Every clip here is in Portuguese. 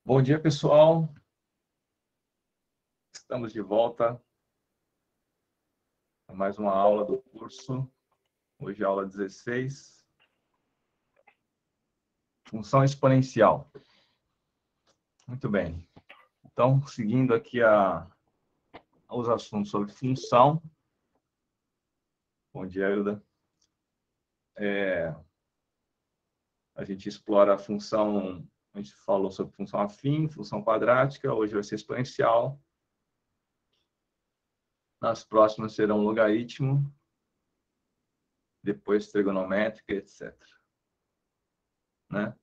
Bom dia, pessoal. Estamos de volta a mais uma aula do curso. Hoje é a aula 16. Função exponencial. Muito bem. Então, seguindo aqui os assuntos sobre função. Bom dia, Hilda. A gente explora a função, a gente falou sobre função afim, função quadrática, hoje vai ser exponencial. Nas próximas serão logaritmo, depois trigonométrica, etc. Né?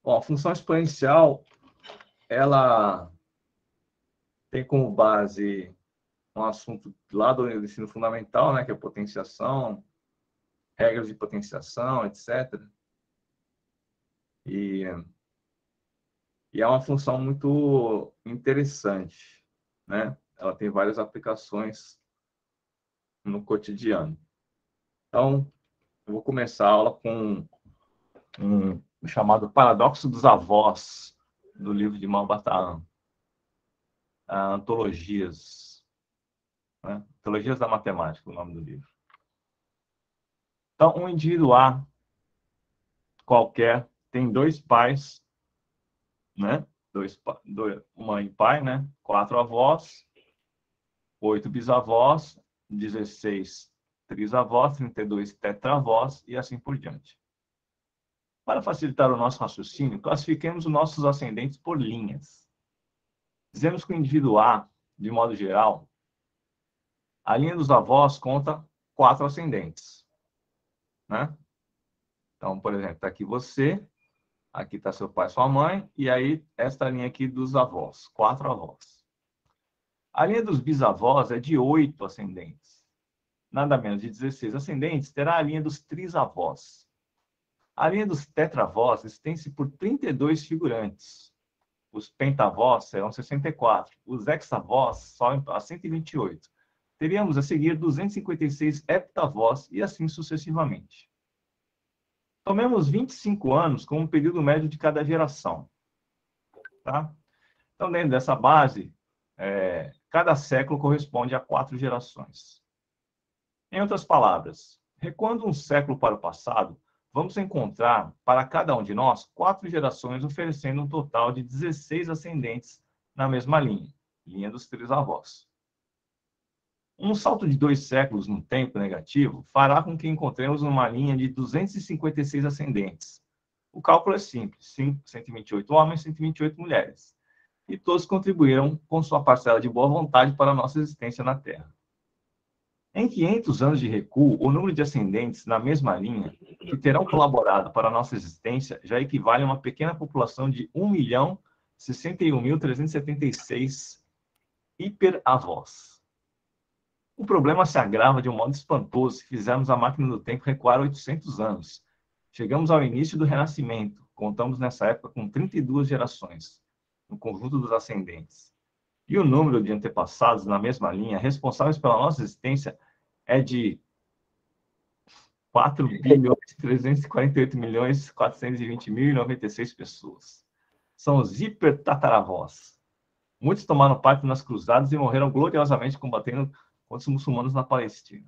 Bom, a função exponencial, ela tem como base um assunto lá do ensino fundamental, né, que é potenciação, regras de potenciação, etc. E é uma função muito interessante, né? Ela tem várias aplicações no cotidiano. Então, eu vou começar a aula com um chamado Paradoxo dos Avós, do livro de Malbataran, Antologias, né? Antologias da Matemática, o nome do livro. Então, um indivíduo A qualquer tem dois pais, né? Mãe e pai, né? 4 avós, 8 bisavós, 16 trisavós, 32 tetravós e assim por diante. Para facilitar o nosso raciocínio, classifiquemos os nossos ascendentes por linhas. Dizemos que o indivíduo A, de modo geral, a linha dos avós conta 4 ascendentes, né? Então, por exemplo, está aqui você, aqui está seu pai e sua mãe, e aí esta linha aqui dos avós, 4 avós. A linha dos bisavós é de 8 ascendentes. Nada menos de 16 ascendentes terá a linha dos trisavós. A linha dos tetravós estende-se por 32 figurantes. Os pentavós serão 64. Os hexavós sobem a 128. Teríamos a seguir 256 heptavós e assim sucessivamente. Tomemos 25 anos como o período médio de cada geração. Tá? Então, dentro dessa base, cada século corresponde a 4 gerações. Em outras palavras, recuando um século para o passado, vamos encontrar, para cada um de nós, 4 gerações, oferecendo um total de 16 ascendentes na mesma linha, linha dos trisavós. Um salto de 2 séculos no tempo negativo fará com que encontremos uma linha de 256 ascendentes. O cálculo é simples, 128 homens, 128 mulheres. E todos contribuíram com sua parcela de boa vontade para a nossa existência na Terra. Em 500 anos de recuo, o número de ascendentes na mesma linha que terão colaborado para a nossa existência já equivale a uma pequena população de 1.061.376 hiperavós. O problema se agrava de um modo espantoso se fizermos a máquina do tempo recuar 800 anos. Chegamos ao início do Renascimento. Contamos nessa época com 32 gerações, no conjunto dos ascendentes. E o número de antepassados na mesma linha, responsáveis pela nossa existência, é de 4.348.420.096 pessoas. São os hipertataravós. Muitos tomaram parte nas cruzadas e morreram gloriosamente combatendo contra os muçulmanos na Palestina.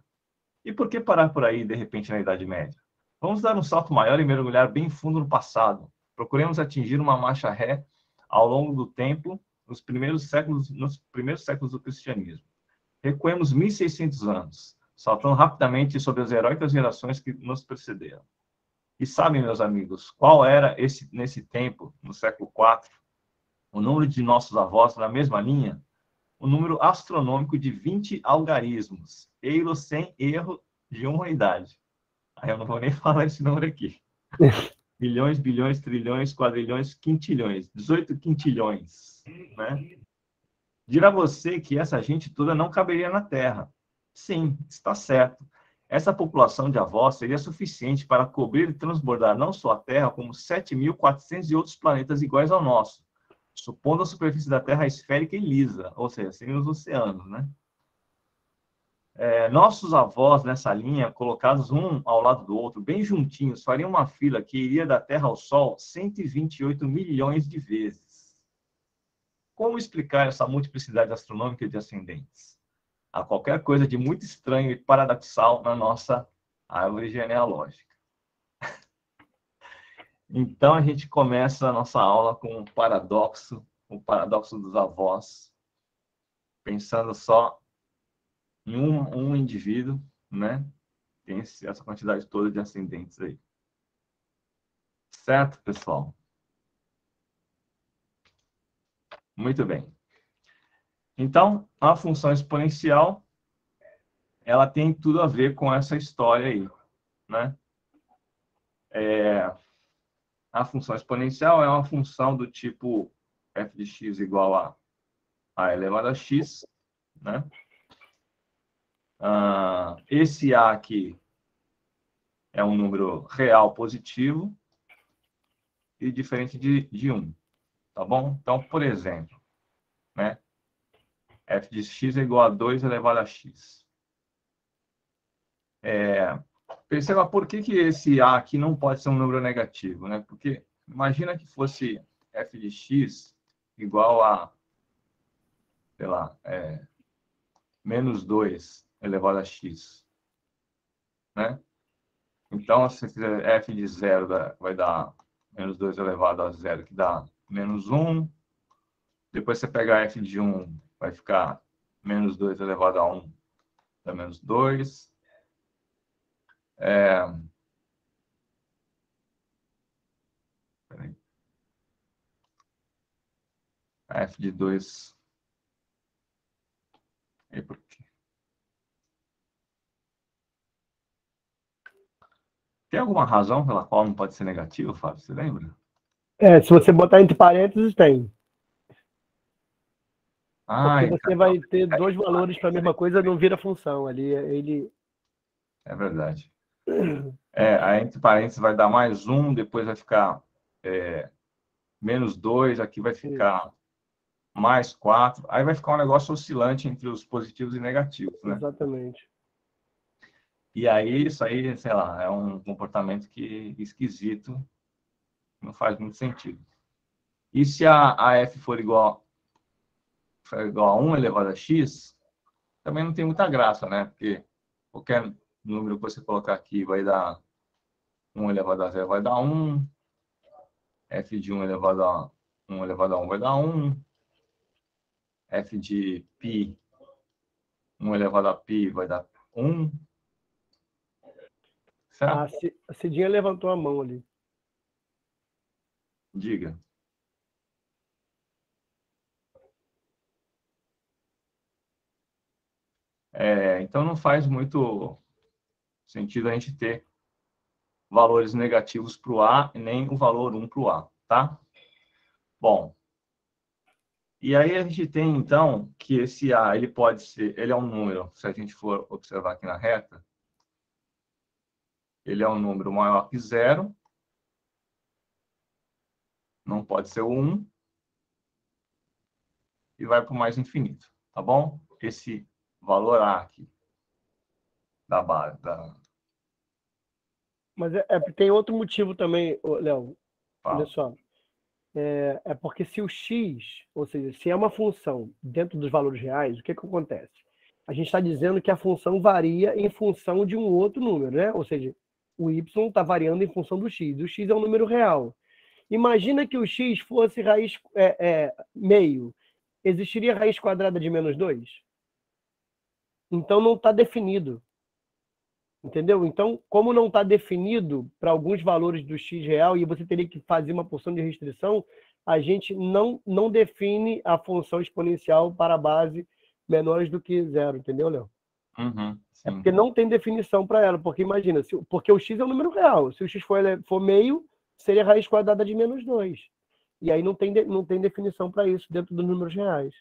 E por que parar por aí, de repente, na Idade Média? Vamos dar um salto maior e mergulhar bem fundo no passado. Procuremos atingir uma marcha ré ao longo do tempo, nos primeiros séculos do cristianismo. Recuemos 1.600 anos, saltando rapidamente sobre as heróicas gerações que nos precederam. E sabem, meus amigos, qual era nesse tempo, no século IV, o número de nossos avós na mesma linha? O número astronômico de 20 algarismos, eiros sem erro de uma unidade. Aí eu não vou nem falar esse número aqui. Bilhões, bilhões, trilhões, quadrilhões, quintilhões, 18 quintilhões, né? Dirá você que essa gente toda não caberia na Terra. Sim, está certo. Essa população de avós seria suficiente para cobrir e transbordar não só a Terra, como 7.400 e outros planetas iguais ao nosso, supondo a superfície da Terra esférica e lisa, ou seja, seriam os oceanos, né? nossos avós nessa linha, colocados um ao lado do outro, bem juntinhos, fariam uma fila que iria da Terra ao Sol 128 milhões de vezes. Como explicar essa multiplicidade astronômica de ascendentes? Há qualquer coisa de muito estranho e paradoxal na nossa árvore genealógica. Então, a gente começa a nossa aula com o paradoxo dos avós, pensando só em um indivíduo, né? Tem essa quantidade toda de ascendentes aí. Certo, pessoal? Muito bem. Então, a função exponencial, ela tem tudo a ver com essa história aí, né? A função exponencial é uma função do tipo f de x igual a elevado a x, né? Esse a aqui é um número real positivo e diferente de 1, tá bom? Então, por exemplo, né? f de x é igual a 2 elevado a x. Perceba por que esse a aqui não pode ser um número negativo, né? Porque imagina que fosse f de x igual a, sei lá, menos 2 elevado a x, né? Então, se você fizer f de 0, vai dar menos 2 elevado a 0, que dá menos 1. Depois você pega f de 1, vai ficar menos 2 elevado a 1, dá menos 2. F de 2. E por quê? Tem alguma razão pela qual não pode ser negativo, Fábio? Você lembra? Se você botar entre parênteses, tem. Porque você então, vai ter dois valores para a mesma coisa, não vira função. Ali, ele... É verdade. Aí entre parênteses vai dar mais 1, depois vai ficar menos 2, aqui vai ficar mais 4. Aí vai ficar um negócio oscilante entre os positivos e negativos, né? Exatamente. E aí, isso aí, sei lá, é um comportamento esquisito, não faz muito sentido. E se a f for igual a 1 elevado a x, também não tem muita graça, né? Porque qualquer número que você colocar aqui vai dar 1 elevado a 0 vai dar 1, f de 1 elevado a 1 elevado a 1 vai dar 1, f de π, 1 elevado a π vai dar 1. Certo? A Cidinha levantou a mão ali. Diga. Então não faz muito sentido a gente ter valores negativos para o A e nem o valor 1 para o A, tá? Bom, e aí a gente tem, então, que esse A, ele é um número, se a gente for observar aqui na reta, ele é um número maior que 0, não pode ser o 1, e vai para o mais infinito, tá bom? Esse valor A aqui, da base, Mas tem outro motivo também, Léo. Olha só. É porque se o x, ou seja, se é uma função dentro dos valores reais, o que acontece? A gente está dizendo que a função varia em função de um outro número, né? Ou seja, o y está variando em função do x. O x é um número real. Imagina que o x fosse raiz meio. Existiria raiz quadrada de menos 2? Então não está definido. Entendeu? Então, como não está definido para alguns valores do x real e você teria que fazer uma porção de restrição, a gente não define a função exponencial para a base menores do que 0, entendeu, Léo? É porque não tem definição para ela, porque imagina, porque o x é um número real, se o x for meio, seria raiz quadrada de menos 2. E aí não tem definição para isso dentro dos números reais.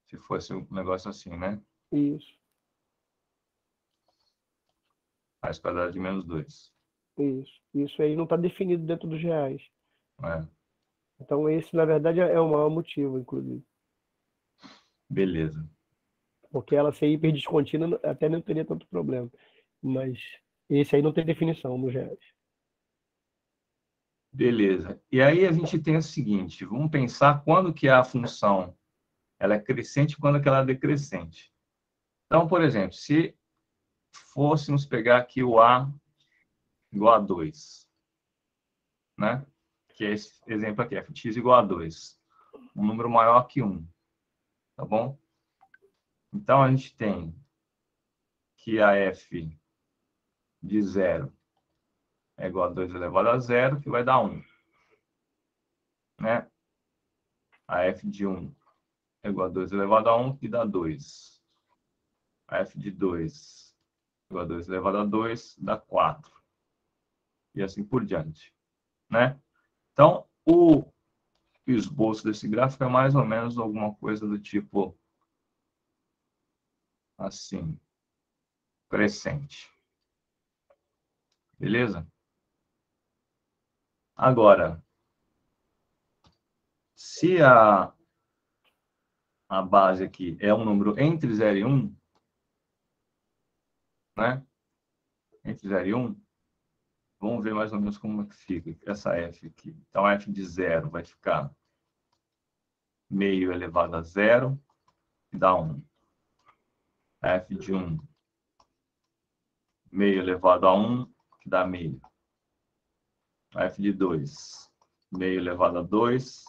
Se fosse um negócio assim, né? Isso. Raiz quadrada de menos 2. Isso aí não está definido dentro dos reais. É. Então esse, na verdade, é o maior motivo, inclusive. Beleza. Porque ela ser hiperdescontínua até não teria tanto problema. Mas esse aí não tem definição nos reais. Beleza. E aí a gente tem o seguinte, vamos pensar quando que a função ela é crescente e quando que ela é decrescente. Então, por exemplo, se fôssemos pegar aqui o A igual a 2, né? Que é esse exemplo aqui, fx igual a 2. Um número maior que 1, tá bom? Então, a gente tem que a f de 0 é igual a 2 elevado a 0, que vai dar 1. Né? A f de 1 é igual a 2 elevado a 1, que dá 2. A f de 2 é igual a 2 elevado a 2, dá 4. E assim por diante. Né? Então, o esboço desse gráfico é mais ou menos alguma coisa do tipo assim, crescente. Beleza? Agora, se a base aqui é um número entre 0 e 1, né? Entre 0 e 1, vamos ver mais ou menos como que fica essa f aqui. Então, a f de 0 vai ficar meio elevado a 0, que dá 1. A f de 1, meio elevado a 1, que dá meio. A f de 2, meio elevado a 2,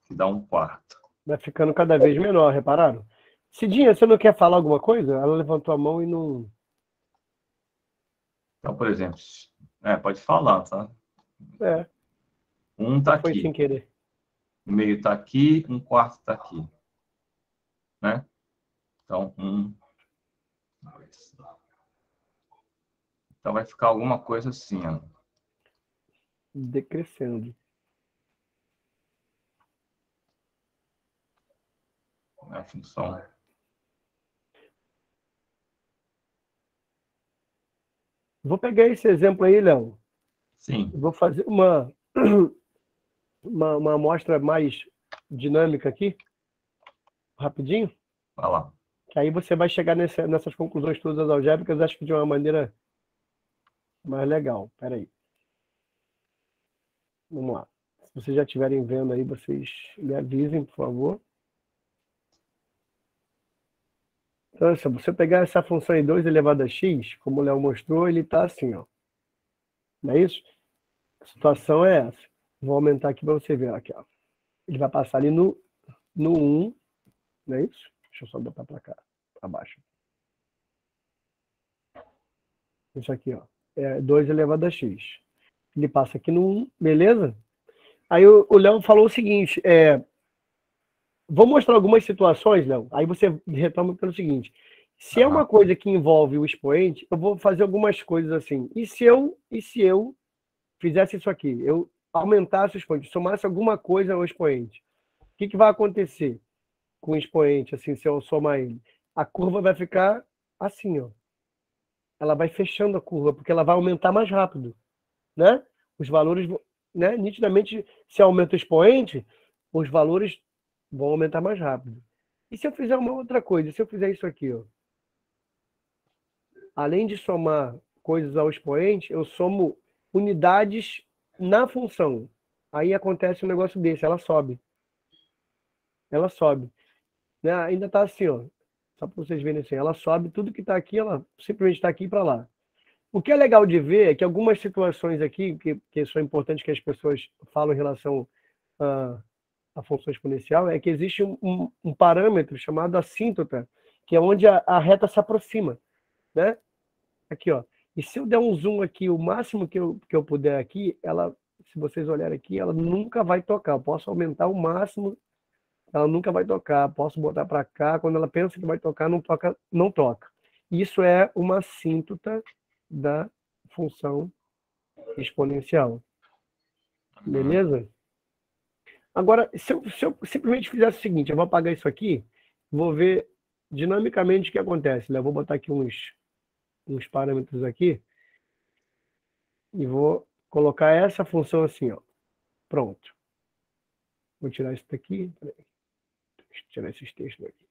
que dá 1 quarto. Vai ficando cada vez menor, repararam? Cidinha, você não quer falar alguma coisa? Ela levantou a mão e não... Então, por exemplo, pode falar, tá? É. 1 está Foi sem aqui. querer. O meio está aqui, 1 quarto está aqui. Né? Então, 1, 2. Então, vai ficar alguma coisa assim, ó. Decrescendo. A função. Vou pegar esse exemplo aí, Léo. Sim. Vou fazer uma amostra mais dinâmica aqui, rapidinho. Vai lá. Que aí você vai chegar nessas conclusões todas algébricas, acho que de uma maneira mais legal. Espera aí. Vamos lá. Se vocês já estiverem vendo aí, vocês me avisem, por favor. Então, se você pegar essa função aí 2 elevado a x, como o Léo mostrou, ele está assim, ó. Não é isso? A situação é essa. Vou aumentar aqui para você ver. Aqui, ó. Ele vai passar ali no 1, não é isso? Deixa eu só botar para cá, para baixo. Isso aqui, ó. É 2 elevado a x. Ele passa aqui no 1, beleza? Aí o Léo falou o seguinte, vou mostrar algumas situações, Léo, aí você retoma pelo seguinte, se é uma coisa que envolve o expoente, eu vou fazer algumas coisas assim, e se eu fizesse isso aqui, eu aumentasse o expoente, somasse alguma coisa ao expoente, o que vai acontecer com o expoente, assim, se eu somar ele? A curva vai ficar assim, ó. Ela vai fechando a curva, porque ela vai aumentar mais rápido, né? Os valores, né? Nitidamente, se aumenta o expoente, os valores vão aumentar mais rápido. E se eu fizer uma outra coisa? Se eu fizer isso aqui, ó, além de somar coisas ao expoente, eu somo unidades na função. Aí acontece um negócio desse, ela sobe. Ela sobe. Né? Ainda está assim, ó. Só para vocês verem assim, ela sobe, tudo que está aqui, ela simplesmente está aqui para lá. O que é legal de ver é que algumas situações aqui, que são importantes que as pessoas falam em relação a função exponencial, é que existe um parâmetro chamado assíntota, que é onde a reta se aproxima, né? Aqui, ó. E se eu der um zoom aqui, o máximo que eu puder aqui, ela, se vocês olharem aqui, ela nunca vai tocar. Eu posso aumentar o máximo, ela nunca vai tocar. Posso botar para cá, quando ela pensa que vai tocar, não toca, não toca. Isso é uma assíntota da função exponencial. Beleza? Agora, se eu simplesmente fizesse o seguinte, eu vou apagar isso aqui, vou ver dinamicamente o que acontece. Eu vou botar aqui uns parâmetros aqui e vou colocar essa função assim, ó. Pronto. Vou tirar isso daqui. Deixa eu tirar esses textos daqui.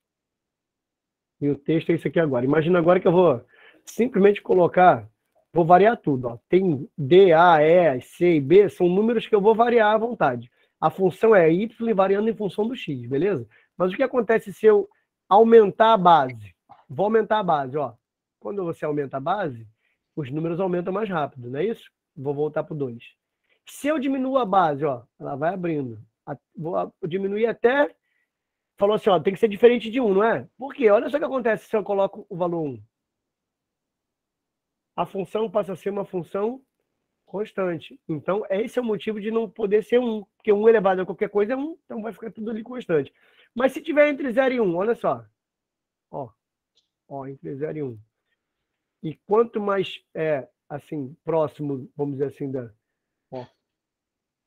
E o texto é isso aqui agora. Imagina agora que eu vou simplesmente colocar, vou variar tudo. Ó. Tem D, A, E, C e B, são números que eu vou variar à vontade. A função é y variando em função do x, beleza? Mas o que acontece se eu aumentar a base? Vou aumentar a base, ó. Quando você aumenta a base, os números aumentam mais rápido, não é isso? Vou voltar para o 2. Se eu diminuo a base, ó, ela vai abrindo. Vou diminuir até... Falou assim, ó, tem que ser diferente de 1, não é? Por quê? Olha só o que acontece se eu coloco o valor 1. A função passa a ser uma função constante. Então, esse é o motivo de não poder ser 1. Porque 1 elevado a qualquer coisa é 1, então vai ficar tudo ali constante. Mas se tiver entre 0 e 1, olha só. Ó, entre 0 e 1. E quanto mais assim, próximo, vamos dizer assim,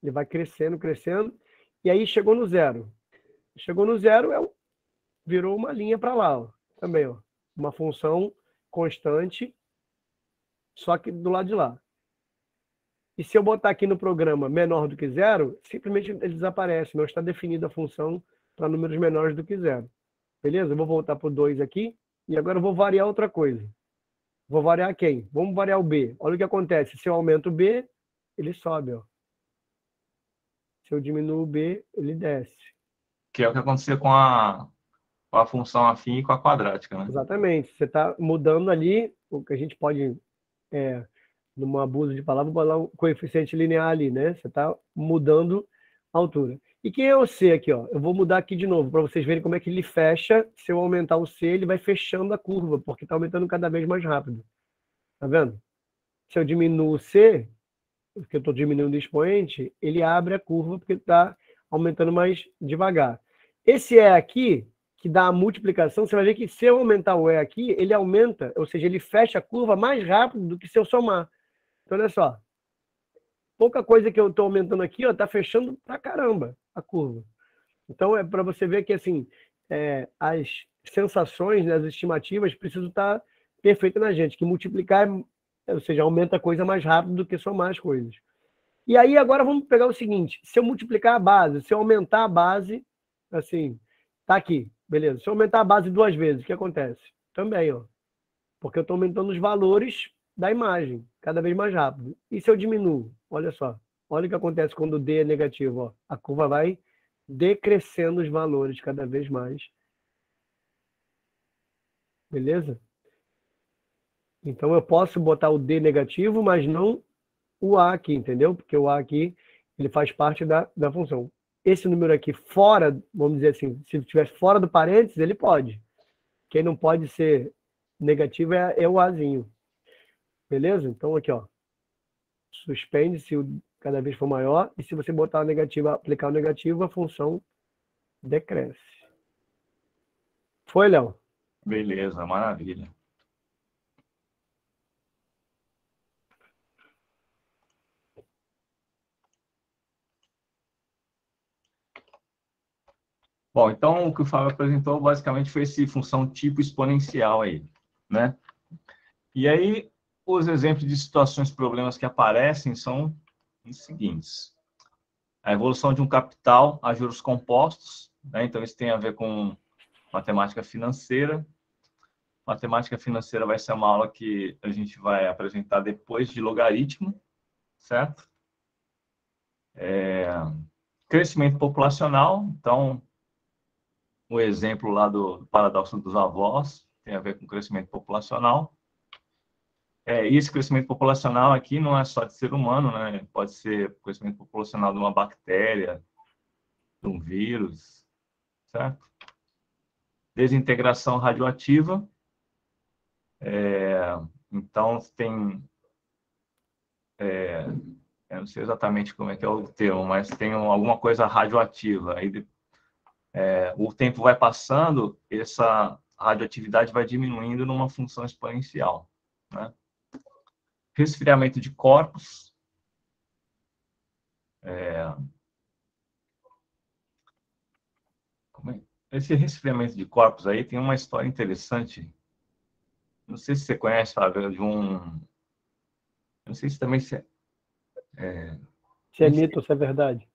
ele vai crescendo, crescendo, e aí chegou no 0. Chegou no 0, virou uma linha para lá, ó, também, ó, uma função constante, só que do lado de lá. E se eu botar aqui no programa menor do que 0, simplesmente ele desaparece, não está definida a função para números menores do que 0. Beleza? Eu vou voltar para o 2 aqui, e agora eu vou variar outra coisa. Vou variar quem? Vamos variar o B. Olha o que acontece. Se eu aumento o B, ele sobe. Ó. Se eu diminuo o B, ele desce. Que é o que acontecia com a função afim e com a quadrática, né? Exatamente. Você está mudando ali o que a gente pode, num abuso de palavra, botar um coeficiente linear ali, né? Você está mudando a altura. E quem é o C aqui? Ó? Eu vou mudar aqui de novo, para vocês verem como é que ele fecha. Se eu aumentar o C, ele vai fechando a curva, porque está aumentando cada vez mais rápido. Tá vendo? Se eu diminuo o C, porque eu estou diminuindo o expoente, ele abre a curva porque está aumentando mais devagar. Esse E aqui, que dá a multiplicação, você vai ver que se eu aumentar o E aqui, ele aumenta, ou seja, ele fecha a curva mais rápido do que se eu somar. Então, olha só. Pouca coisa que eu estou aumentando aqui, está fechando pra caramba a curva. Então, é para você ver que assim, as sensações, né, as estimativas precisam estar perfeitas na gente, que multiplicar, ou seja, aumenta a coisa mais rápido do que somar as coisas. E aí, agora vamos pegar o seguinte, se eu multiplicar a base, se eu aumentar a base, assim, tá aqui, beleza. Se eu aumentar a base 2 vezes, o que acontece? Também, ó, porque eu estou aumentando os valores da imagem, cada vez mais rápido. E se eu diminuo? Olha só, olha o que acontece quando o D é negativo, ó. A curva vai decrescendo os valores cada vez mais. Beleza? Então eu posso botar o D negativo, mas não o A aqui, entendeu? Porque o A aqui, ele faz parte da função. Esse número aqui fora, vamos dizer assim, se estiver fora do parênteses, ele pode. Quem não pode ser negativo é o Azinho. Beleza? Então aqui, ó. Suspende se cada vez for maior. E se você botar o negativo, aplicar o negativo, a função decresce. Foi, Léo? Beleza, maravilha. Bom, então o que o Fábio apresentou basicamente foi esse função tipo exponencial aí, né? E aí, os exemplos de situações, problemas que aparecem são os seguintes. A evolução de um capital a juros compostos, né? Então isso tem a ver com matemática financeira. Matemática financeira vai ser uma aula que a gente vai apresentar depois de logaritmo, certo? Crescimento populacional, então o exemplo lá do paradoxo dos avós tem a ver com crescimento populacional. E esse crescimento populacional aqui não é só de ser humano, né? Pode ser crescimento populacional de uma bactéria, de um vírus, certo? Desintegração radioativa. Então, tem... eu não sei exatamente como é que é o termo, mas tem alguma coisa radioativa. Aí, o tempo vai passando, essa radioatividade vai diminuindo numa função exponencial, né? Resfriamento de corpos. Esse resfriamento de corpos aí tem uma história interessante. Não sei se você conhece, Fábio, de um... Não sei se também... Se é mito ou se é verdade.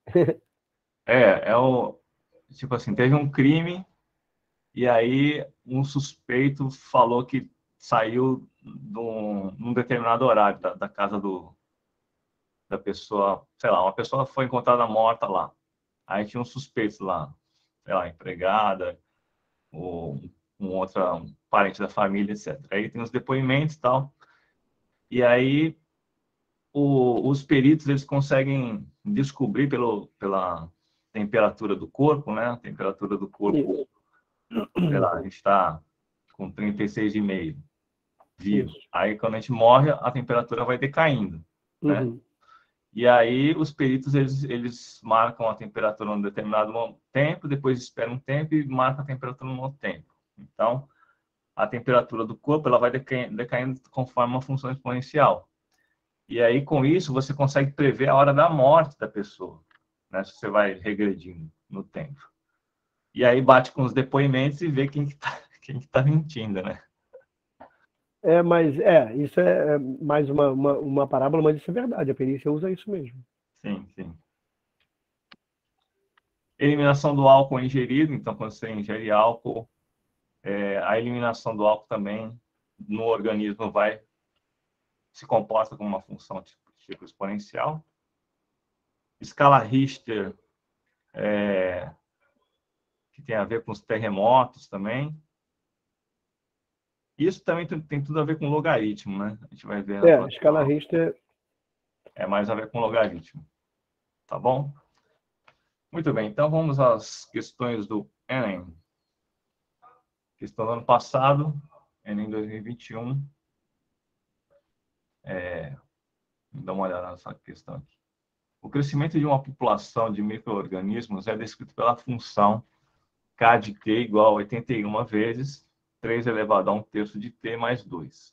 Tipo assim, teve um crime E aí um suspeito falou que saiu num determinado horário da casa da pessoa, sei lá, uma pessoa foi encontrada morta lá. Aí tinha um suspeito lá, sei lá, empregada, ou um parente da família, etc. Aí tem os depoimentos e tal. E aí os peritos eles conseguem descobrir pela temperatura do corpo, né? A temperatura do corpo, sei lá, a gente está com 36,5 vivo. Isso. Aí quando a gente morre, a temperatura vai decaindo, né? Uhum. E aí os peritos eles marcam a temperatura num determinado tempo, depois esperam um tempo e marcam a temperatura num outro tempo. Então, a temperatura do corpo ela vai decaindo conforme uma função exponencial. E aí, com isso, você consegue prever a hora da morte da pessoa, né? Se você vai regredindo no tempo. E aí bate com os depoimentos e vê quem que tá mentindo, né? Mas isso é mais uma parábola, mas isso é verdade. A perícia usa isso mesmo. Sim, sim. Eliminação do álcool ingerido. Então, quando você ingere álcool, a eliminação do álcool também no organismo se comporta como uma função tipo exponencial. Escala Richter, que tem a ver com os terremotos também. Isso também tem tudo a ver com logaritmo, né? A gente vai ver na A escala próxima. Richter. É mais a ver com logaritmo. Tá bom? Muito bem, então vamos às questões do Enem. Questão do ano passado, Enem 2021. Vamos dar uma olhada nessa questão aqui. O crescimento de uma população de micro-organismos é descrito pela função K de T igual a 81 vezes 3 elevado a 1/3 de T mais 2,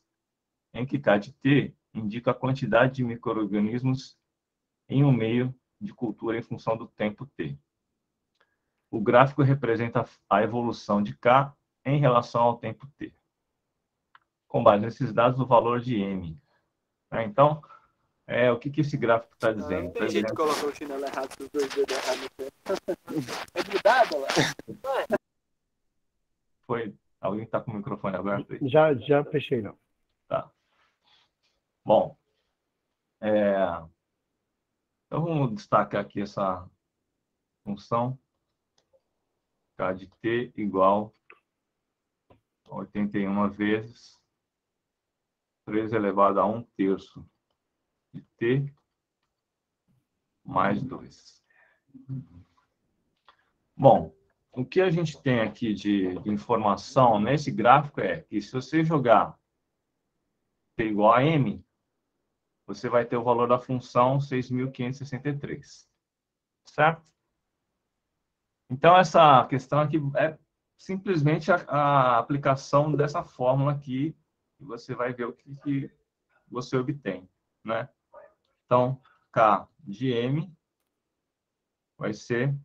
em que K de T indica a quantidade de micro-organismos em um meio de cultura em função do tempo T. O gráfico representa a evolução de K em relação ao tempo T. Com base nesses dados, o valor de M. Então, o que esse gráfico está dizendo? Tem gente que colocou o chinelo errado, os dois dedos errados no pé. É grudado lá. Foi? Alguém está com o microfone aberto aí? Já fechei, não. Tá. Bom, então vamos destacar aqui essa função K de T igual a 81 vezes 3 elevado a 1/3 de T mais 2. Bom, o que a gente tem aqui de informação nesse gráfico é que se você jogar T igual a M, você vai ter o valor da função 6.563. Certo? Então, essa questão aqui é simplesmente a aplicação dessa fórmula aqui, e você vai ver o que você obtém, né? Então, K de M vai ser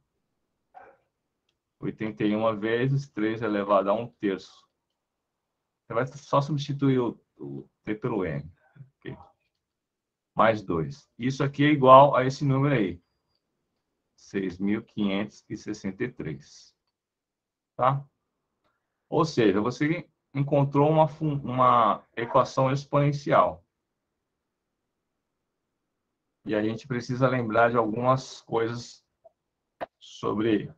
81 vezes 3 elevado a 1/3. Você vai só substituir o T pelo M. Okay? Mais 2. Isso aqui é igual a esse número aí. 6.563. Tá? Ou seja, você encontrou uma equação exponencial. E a gente precisa lembrar de algumas coisas sobre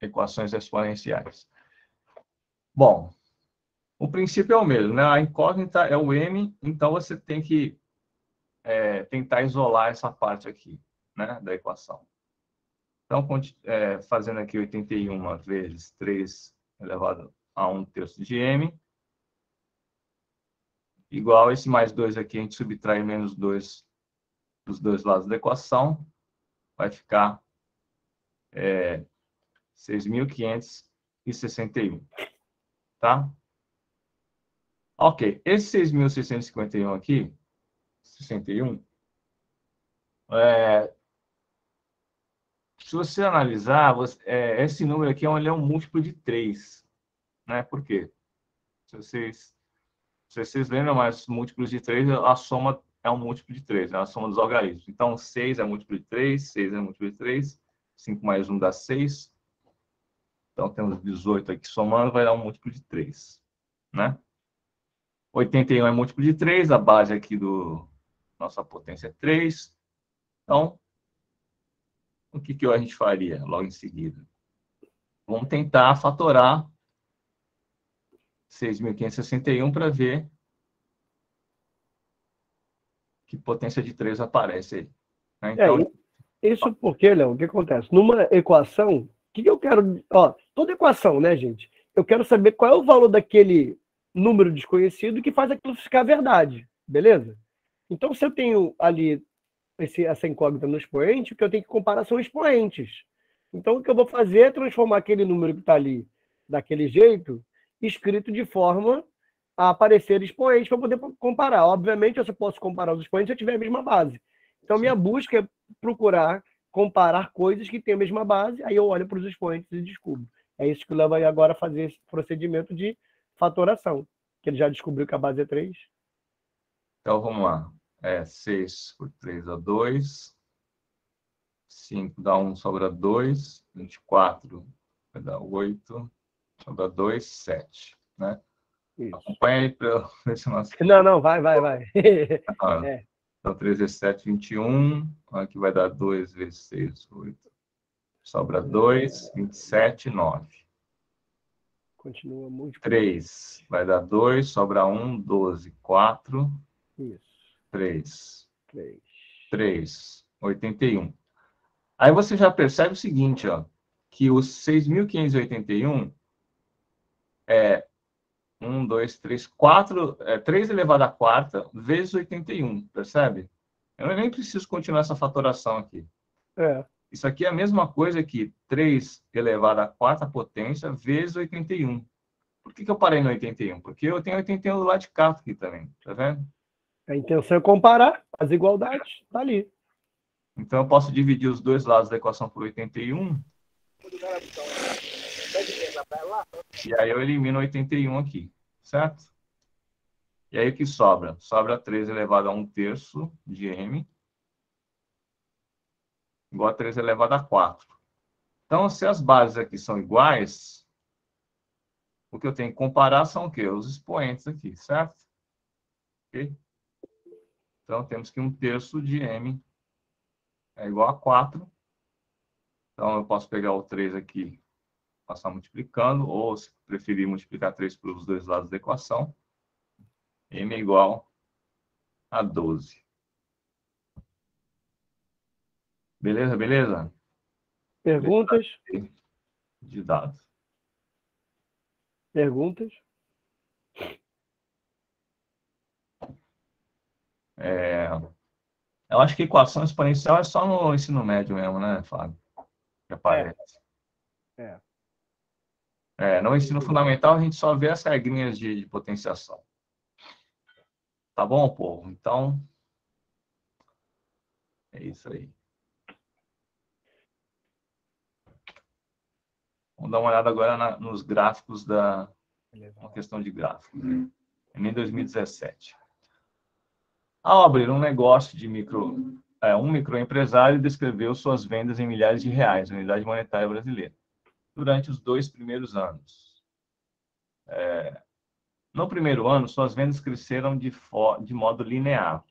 equações exponenciais. Bom, o princípio é o mesmo, né? A incógnita é o M, então você tem que tentar isolar essa parte aqui, né, da equação. Então, fazendo aqui 81 vezes 3 elevado a 1/3 de M, igual esse mais 2 aqui, a gente subtrai menos 2 dos dois lados da equação, vai ficar 6.561, tá? Ok, esse 6.651 aqui, 61, se você analisar, esse número aqui ele é um múltiplo de 3, né? Por quê? Se vocês lembram, mas múltiplos de 3, a soma é um múltiplo de 3, né? A soma dos algarismos. Então, 6 é múltiplo de 3, 6 é múltiplo de 3, 5 mais 1 dá 6. Então, temos 18 aqui somando, vai dar um múltiplo de 3, né? 81 é múltiplo de 3, a base aqui do nossa potência é 3. Então, o que a gente faria logo em seguida? Vamos tentar fatorar 6.561 para ver que potência de 3 aparece aí. Né? Então, isso porque, Léo, o que acontece? Numa equação, o que eu quero... Ó, toda equação, né, gente? Eu quero saber qual é o valor daquele número desconhecido que faz aquilo ficar verdade, beleza? Então, se eu tenho ali essa incógnita no expoente, o que eu tenho que comparar são expoentes. Então, o que eu vou fazer é transformar aquele número que está ali daquele jeito, escrito de forma a aparecer expoente para poder comparar. Obviamente, eu só posso comparar os expoentes se eu tiver a mesma base. Então, minha busca é procurar comparar coisas que têm a mesma base, aí eu olho para os expoentes e descubro. É isso que leva agora a fazer esse procedimento de fatoração, que ele já descobriu que a base é 3. Então, vamos lá. 6 por 3 dá 2. 5 dá 1, sobra 2. 24 vai dar 8. Sobra 2, 7. Né? Isso. Acompanha aí para eu ver se nós... Não, vai. Então, 3 vezes 7, 21. Aqui vai dar 2 vezes 6, 8. Sobra 2, 27, 9. Continua muito. 3 vai dar 2, sobra 1, 12, 4. Isso. 3, 81. Aí você já percebe o seguinte, ó, que os 6.581 é 1, 2, 3, 4, 3 elevado à quarta vezes 81, percebe? Eu nem preciso continuar essa fatoração aqui. Isso aqui é a mesma coisa que 3 elevado à quarta potência vezes 81. Por que eu parei no 81? Porque eu tenho 81 do lado de cá aqui também, tá vendo? A intenção é comparar as igualdades, tá ali. Então eu posso dividir os dois lados da equação por 81. E aí eu elimino 81 aqui, certo? E aí o que sobra? Sobra 3 elevado a 1/3 de m igual a 3 elevado a 4. Então, se as bases aqui são iguais, o que eu tenho que comparar são o quê? Os expoentes aqui, certo? Ok? Então, temos que 1/3 de m é igual a 4. Então, eu posso pegar o 3 aqui, passar multiplicando, ou, se preferir, multiplicar 3 pelos dois lados da equação. M é igual a 12. Beleza? Perguntas? De dados. Perguntas? Eu acho que equação exponencial é só no ensino médio mesmo, né, Fábio? Que aparece. No ensino fundamental, a gente só vê as regrinhas de potenciação. Tá bom, povo? Então, é isso aí. Vamos dar uma olhada agora nos gráficos uma questão de gráfico. Em 2017. Ao abrir um negócio de um microempresário descreveu suas vendas em milhares de reais, unidade monetária brasileira, durante os 2 primeiros anos. No primeiro ano, suas vendas cresceram de modo linear.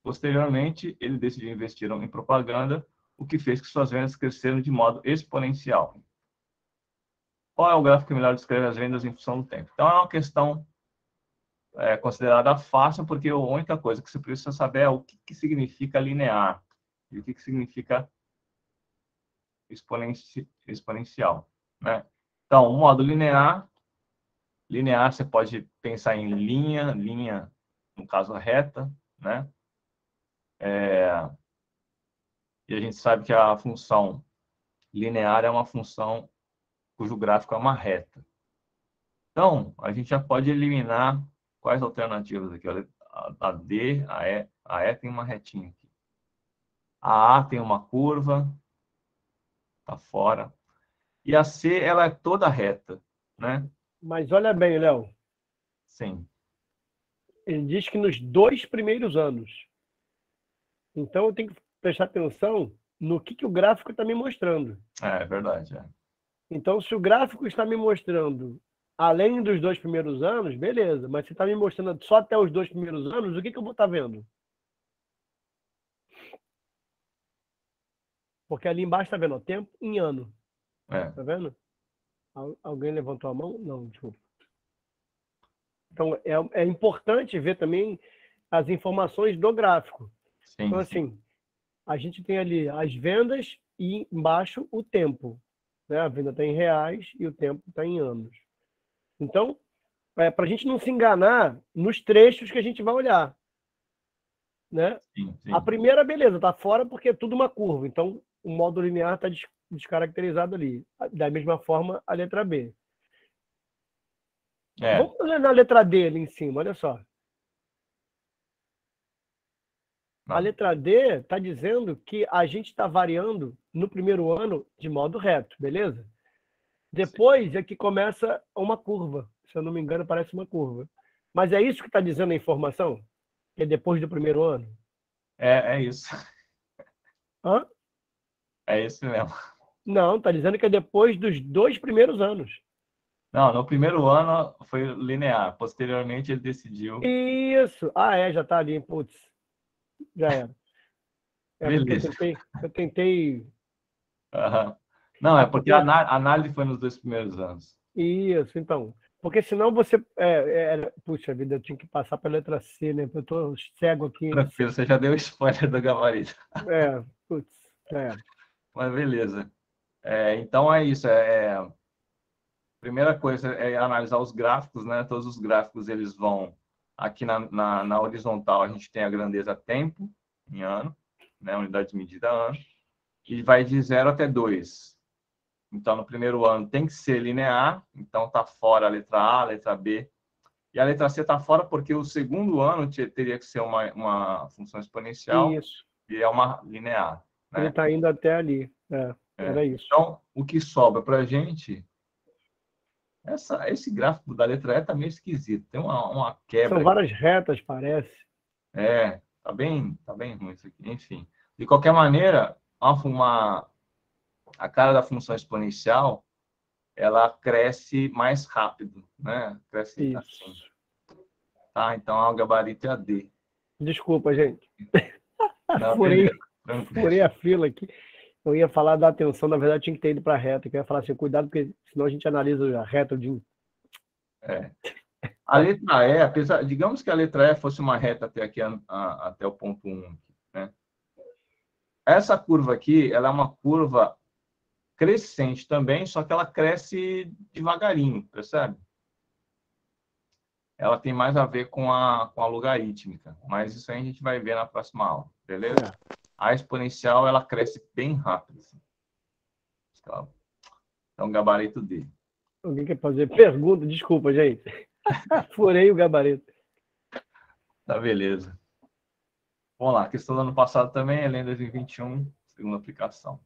Posteriormente, ele decidiu investir em propaganda, o que fez que suas vendas cresceram de modo exponencial. Qual é o gráfico que melhor descreve as vendas em função do tempo? Então, é uma questão considerada fácil, porque a única coisa que você precisa saber é o que significa linear e o que significa exponencial. Né? Então, o modo linear você pode pensar em linha, no caso reta, né? E a gente sabe que a função linear é uma função cujo gráfico é uma reta. Então, a gente já pode eliminar quais alternativas aqui? A D, a E tem uma retinha aqui. A tem uma curva, está fora. E a C, ela é toda reta, né? Mas olha bem, Léo. Sim. Ele diz que nos 2 primeiros anos. Então, eu tenho que prestar atenção no que o gráfico está me mostrando. É verdade. Então, se o gráfico está me mostrando além dos 2 primeiros anos, beleza. Mas se está me mostrando só até os 2 primeiros anos, o que eu vou estar vendo? Porque ali embaixo está vendo o tempo em ano. Tá vendo? Alguém levantou a mão? Não, desculpa. Então, é importante ver também as informações do gráfico. Sim, então, assim, a gente tem ali as vendas e embaixo o tempo. Né? A venda está em reais e o tempo está em anos. Então, para a gente não se enganar nos trechos que a gente vai olhar. Né? sim. A primeira, beleza, está fora porque é tudo uma curva. Então, o modo linear está descaracterizado ali. Da mesma forma, a letra B. Vamos ler na letra D ali em cima, olha só. A letra D está dizendo que a gente está variando no primeiro ano de modo reto, beleza? Depois é que começa uma curva. Se eu não me engano, parece uma curva. Mas é isso que está dizendo a informação? Que é depois do primeiro ano? É isso. Hã? É isso mesmo. Não, está dizendo que é depois dos 2 primeiros anos. Não, no primeiro ano foi linear. Posteriormente, ele decidiu... Isso. Já está ali. Putz, já era. Beleza. Eu tentei... Uhum. Não, é porque a análise foi nos 2 primeiros anos. Isso, então. Porque senão você... Puxa vida, eu tinha que passar para a letra C, né? Eu estou cego aqui. Tranquilo, você já deu spoiler do gabarito. Putz, Mas beleza. Então é isso. Primeira coisa é analisar os gráficos, né? Todos os gráficos eles vão... Aqui na horizontal a gente tem a grandeza tempo em ano, né? Unidade de medida ano. E vai de 0 até 2. Então, no primeiro ano tem que ser linear, então está fora a letra A, a letra B. E a letra C está fora porque o segundo ano teria que ser uma função exponencial. Isso. E é uma linear. Né? Ele está indo até ali. Era isso. Então, o que sobra para a gente... Esse gráfico da letra E está meio esquisito. Tem uma quebra. São várias retas, parece. Tá bem ruim isso aqui. Enfim, de qualquer maneira, a cara da função exponencial, ela cresce mais rápido, né? Cresce Isso. assim. Tá? Então, o gabarito é a D. Desculpa, gente. Não, furei a fila aqui. Eu ia falar da atenção, na verdade, tinha que ter ido para a reta. Eu ia falar assim, cuidado, porque senão a gente analisa a reta de... A letra E, digamos que a letra E fosse uma reta até aqui, até o ponto 1. Né? Essa curva aqui, ela é uma curva crescente também, só que ela cresce devagarinho, percebe? Ela tem mais a ver com a logarítmica, mas isso aí a gente vai ver na próxima aula, beleza? A exponencial, ela cresce bem rápido. Assim. Então, gabarito D. Alguém quer fazer pergunta? Desculpa, gente. Furei o gabarito. Tá, beleza. Vamos lá, a questão do ano passado também, Enem 2021, segunda aplicação.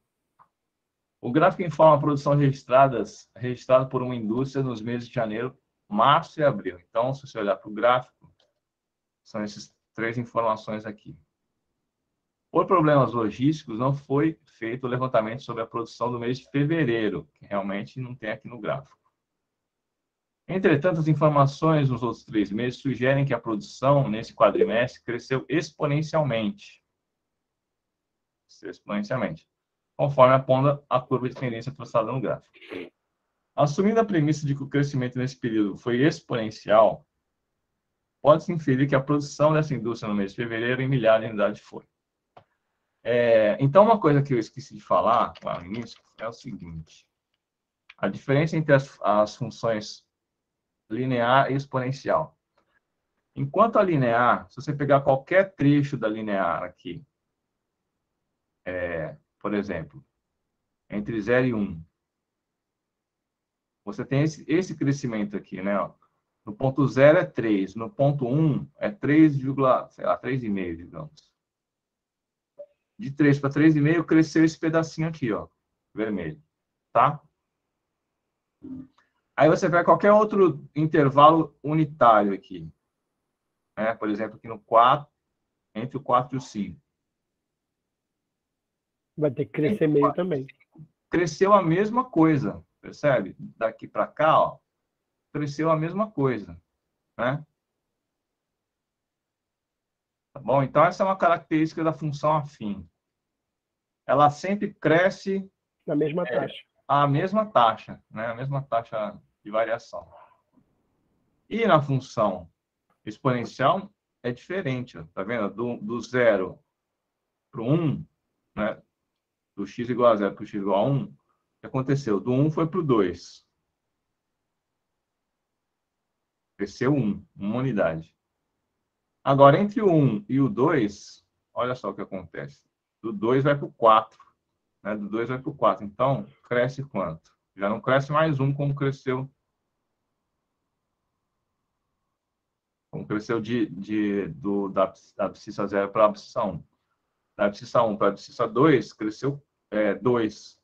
O gráfico informa a produção registrada por uma indústria nos meses de janeiro, março e abril. Então, se você olhar para o gráfico, são essas 3 informações aqui. Por problemas logísticos, não foi feito o levantamento sobre a produção do mês de fevereiro, que realmente não tem aqui no gráfico. Entretanto, as informações nos outros 3 meses sugerem que a produção, nesse quadrimestre, cresceu exponencialmente. Conforme aponta a curva de tendência traçada no gráfico. Assumindo a premissa de que o crescimento nesse período foi exponencial, pode-se inferir que a produção dessa indústria no mês de fevereiro em milhares de unidades foi. Então, uma coisa que eu esqueci de falar lá no início é o seguinte. A diferença entre as funções linear e exponencial. Enquanto a linear, se você pegar qualquer trecho da linear aqui, por exemplo, entre 0 e 1, você tem esse crescimento aqui, né? No ponto 0 é 3, no ponto 1 é 3,5, digamos. De 3 para 3,5 cresceu esse pedacinho aqui, ó, vermelho, tá? Aí você pega qualquer outro intervalo unitário aqui, né? Por exemplo, aqui no 4, entre o 4 e o 5. Vai ter que crescer meio também. Cresceu a mesma coisa, percebe? Daqui para cá, ó, cresceu a mesma coisa, né? Tá bom? Então, essa é uma característica da função afim. Ela sempre cresce Na mesma taxa. a mesma taxa, né? A mesma taxa de variação. E na função exponencial é diferente, ó, tá vendo? Do 0 para o 1, né? Do x igual a 0 para o x igual a 1, o que aconteceu? Do 1 foi para o 2. Cresceu 1, uma unidade. Agora, entre o 1 e o 2, olha só o que acontece. Do 2 vai para o 4. Né? Do 2 vai para o 4. Então, cresce quanto? Já não cresce mais 1 como cresceu. Como cresceu da abscissa 0 para a abscissa 1. Da abscissa 1 para a abscissa 2, cresceu 2.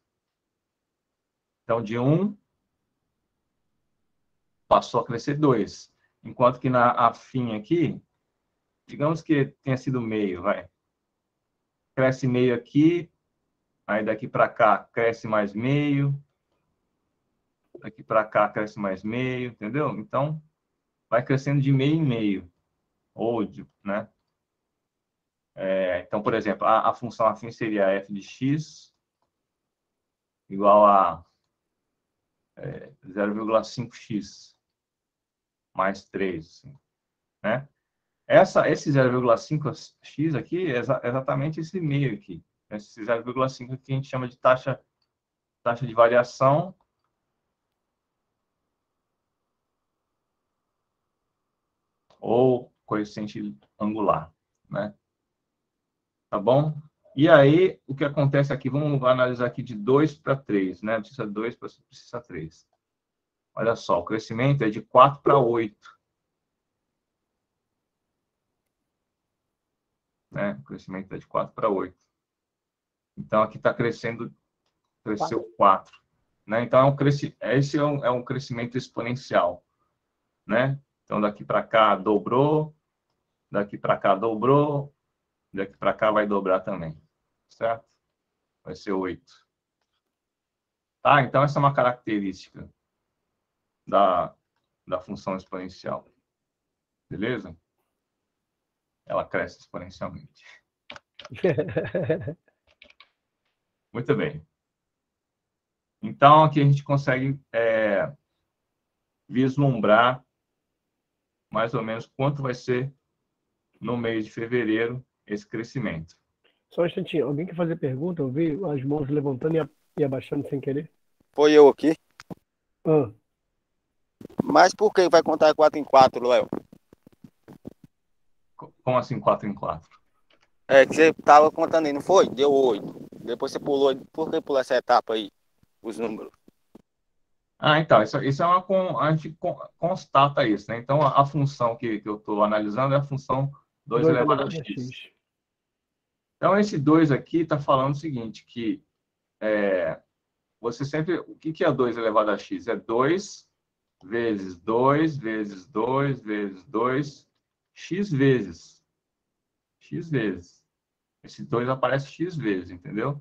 Então, de 1 passou a crescer 2. Enquanto que na afim aqui, digamos que tenha sido meio, vai. Cresce meio aqui, aí daqui para cá cresce mais meio, daqui para cá cresce mais meio, entendeu? Então, vai crescendo de meio em meio, ou né? Então, por exemplo, a função afim seria f de x igual a 0,5x mais 3, assim, né? Esse 0,5x aqui é exatamente esse meio aqui. Esse 0,5 aqui a gente chama de taxa de variação ou coeficiente angular, né? Tá bom? E aí, o que acontece aqui? Vamos analisar aqui de 2 para 3, né? Precisa 2 para precisa 3. Olha só, o crescimento é de 4 para 8. Né? O crescimento é de 4 para 8. Então, aqui está cresceu 4. Né? Então, esse é um crescimento exponencial. Né? Então, daqui para cá dobrou, daqui para cá dobrou, daqui para cá vai dobrar também. Certo? Vai ser 8. Tá? Então, essa é uma característica da função exponencial. Beleza? Ela cresce exponencialmente. Muito bem. Então, aqui a gente consegue vislumbrar mais ou menos quanto vai ser no mês de fevereiro esse crescimento. Só um instantinho. Alguém quer fazer pergunta? Eu vi as mãos levantando e abaixando sem querer. Foi eu aqui. Ah. Mas por que vai contar 4 em 4, Léo? Como assim 4 em 4? É que você tava contando aí, não foi? Deu 8. Depois você pulou. Por que pulou essa etapa aí? Os números. Então, isso é a gente constata isso, né? Então, a função que eu estou analisando é a função 2 elevado a x. Então, esse 2 aqui está falando o seguinte, que você sempre... O que é 2 elevado a x? É 2 vezes 2 vezes 2 vezes 2, x vezes. X vezes. Esse 2 aparece x vezes, entendeu?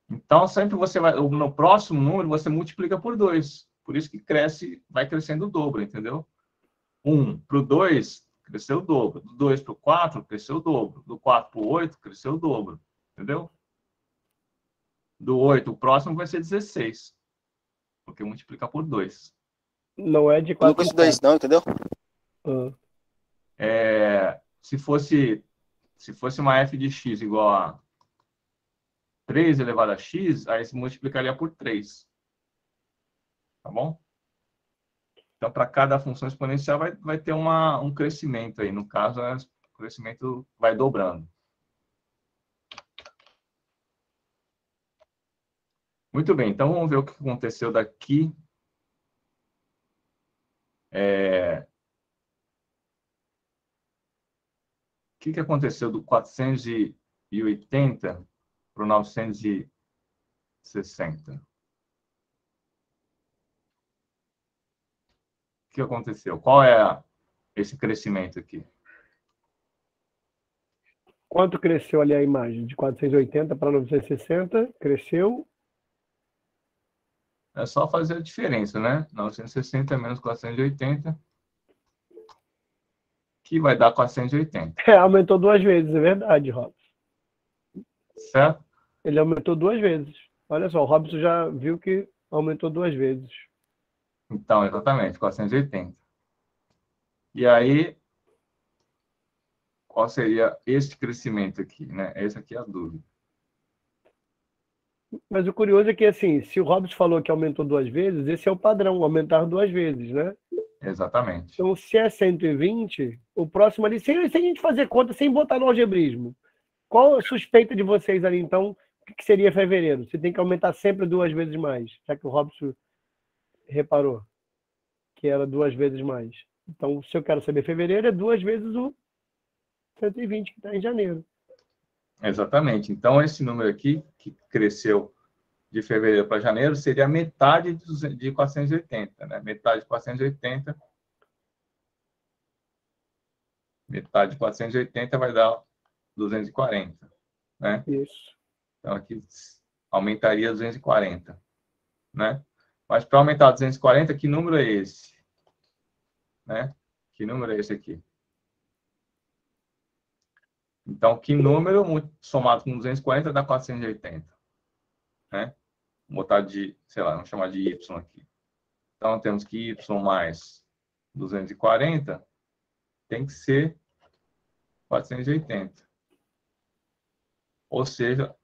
Então, sempre você vai... No próximo número, você multiplica por 2. Por isso que vai crescendo o dobro, entendeu? 1 para o 2, cresceu o dobro. Do 2 para o 4, cresceu o dobro. Do 4 para o 8, cresceu o dobro. Entendeu? Do 8, o próximo vai ser 16. Porque multiplica por 2. Não é de Eu nunca 4 em estudei 4. isso não, entendeu? Se fosse uma f de x igual a 3 elevado a x, aí se multiplicaria por 3. Tá bom? Então, para cada função exponencial vai ter um crescimento aí. No caso, o crescimento vai dobrando. Muito bem, então vamos ver o que aconteceu daqui. O que aconteceu do 480 para o 960? O que aconteceu? Qual é esse crescimento aqui? Quanto cresceu ali a imagem? De 480 para 960? Cresceu? É só fazer a diferença, né? 960 menos 480, que vai dar 480. Aumentou 2 vezes, é verdade, Robson. Certo? Ele aumentou 2 vezes. Olha só, o Robson já viu que aumentou 2 vezes. Então, exatamente, 480. E aí, qual seria esse crescimento aqui, né? Essa aqui é a dúvida. Mas o curioso é que, assim, se o Robson falou que aumentou 2 vezes, esse é o padrão, aumentar 2 vezes, né? Exatamente. Então, se é 120, o próximo ali, sem a gente fazer conta, sem botar no algebrismo, qual a suspeita de vocês ali, então, o que seria fevereiro? Você tem que aumentar sempre 2 vezes mais, já que o Robson reparou que era 2 vezes mais. Então, se eu quero saber fevereiro, é 2 vezes o 120 que está em janeiro. Exatamente. Então, esse número aqui, que cresceu de fevereiro para janeiro, seria metade de 480, né? Metade de 480. Metade de 480 vai dar 240, né? Isso. Então, aqui aumentaria 240, né? Mas para aumentar 240, que número é esse? Né? Que número é esse aqui? Então, que número somado com 240 dá 480, né? Vou botar de, sei lá, vamos chamar de y aqui. Então, temos que y mais 240 tem que ser 480. Ou seja,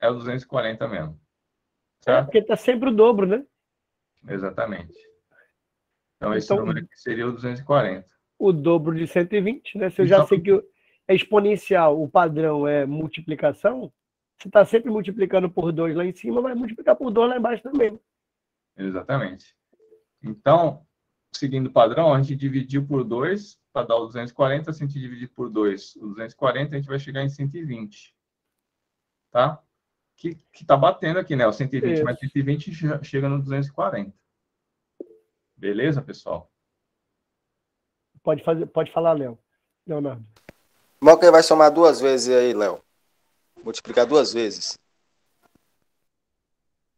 é o 240 mesmo. Certo? Porque está sempre o dobro, né? Exatamente. Então, esse Então, número aqui seria o 240. O dobro de 120, né? Se eu E já só sei que é exponencial, o padrão é multiplicação, você está sempre multiplicando por 2 lá em cima, vai multiplicar por 2 lá embaixo também. Exatamente. Então, seguindo o padrão, a gente dividiu por 2 para dar o 240. Se a gente dividir por 2 o 240, a gente vai chegar em 120. Tá? Que está batendo aqui, né? O 120 Isso. mais 120 chega no 240. Beleza, pessoal? Pode falar, Leonardo. Como que vai somar 2 vezes aí, Léo? Multiplicar 2 vezes.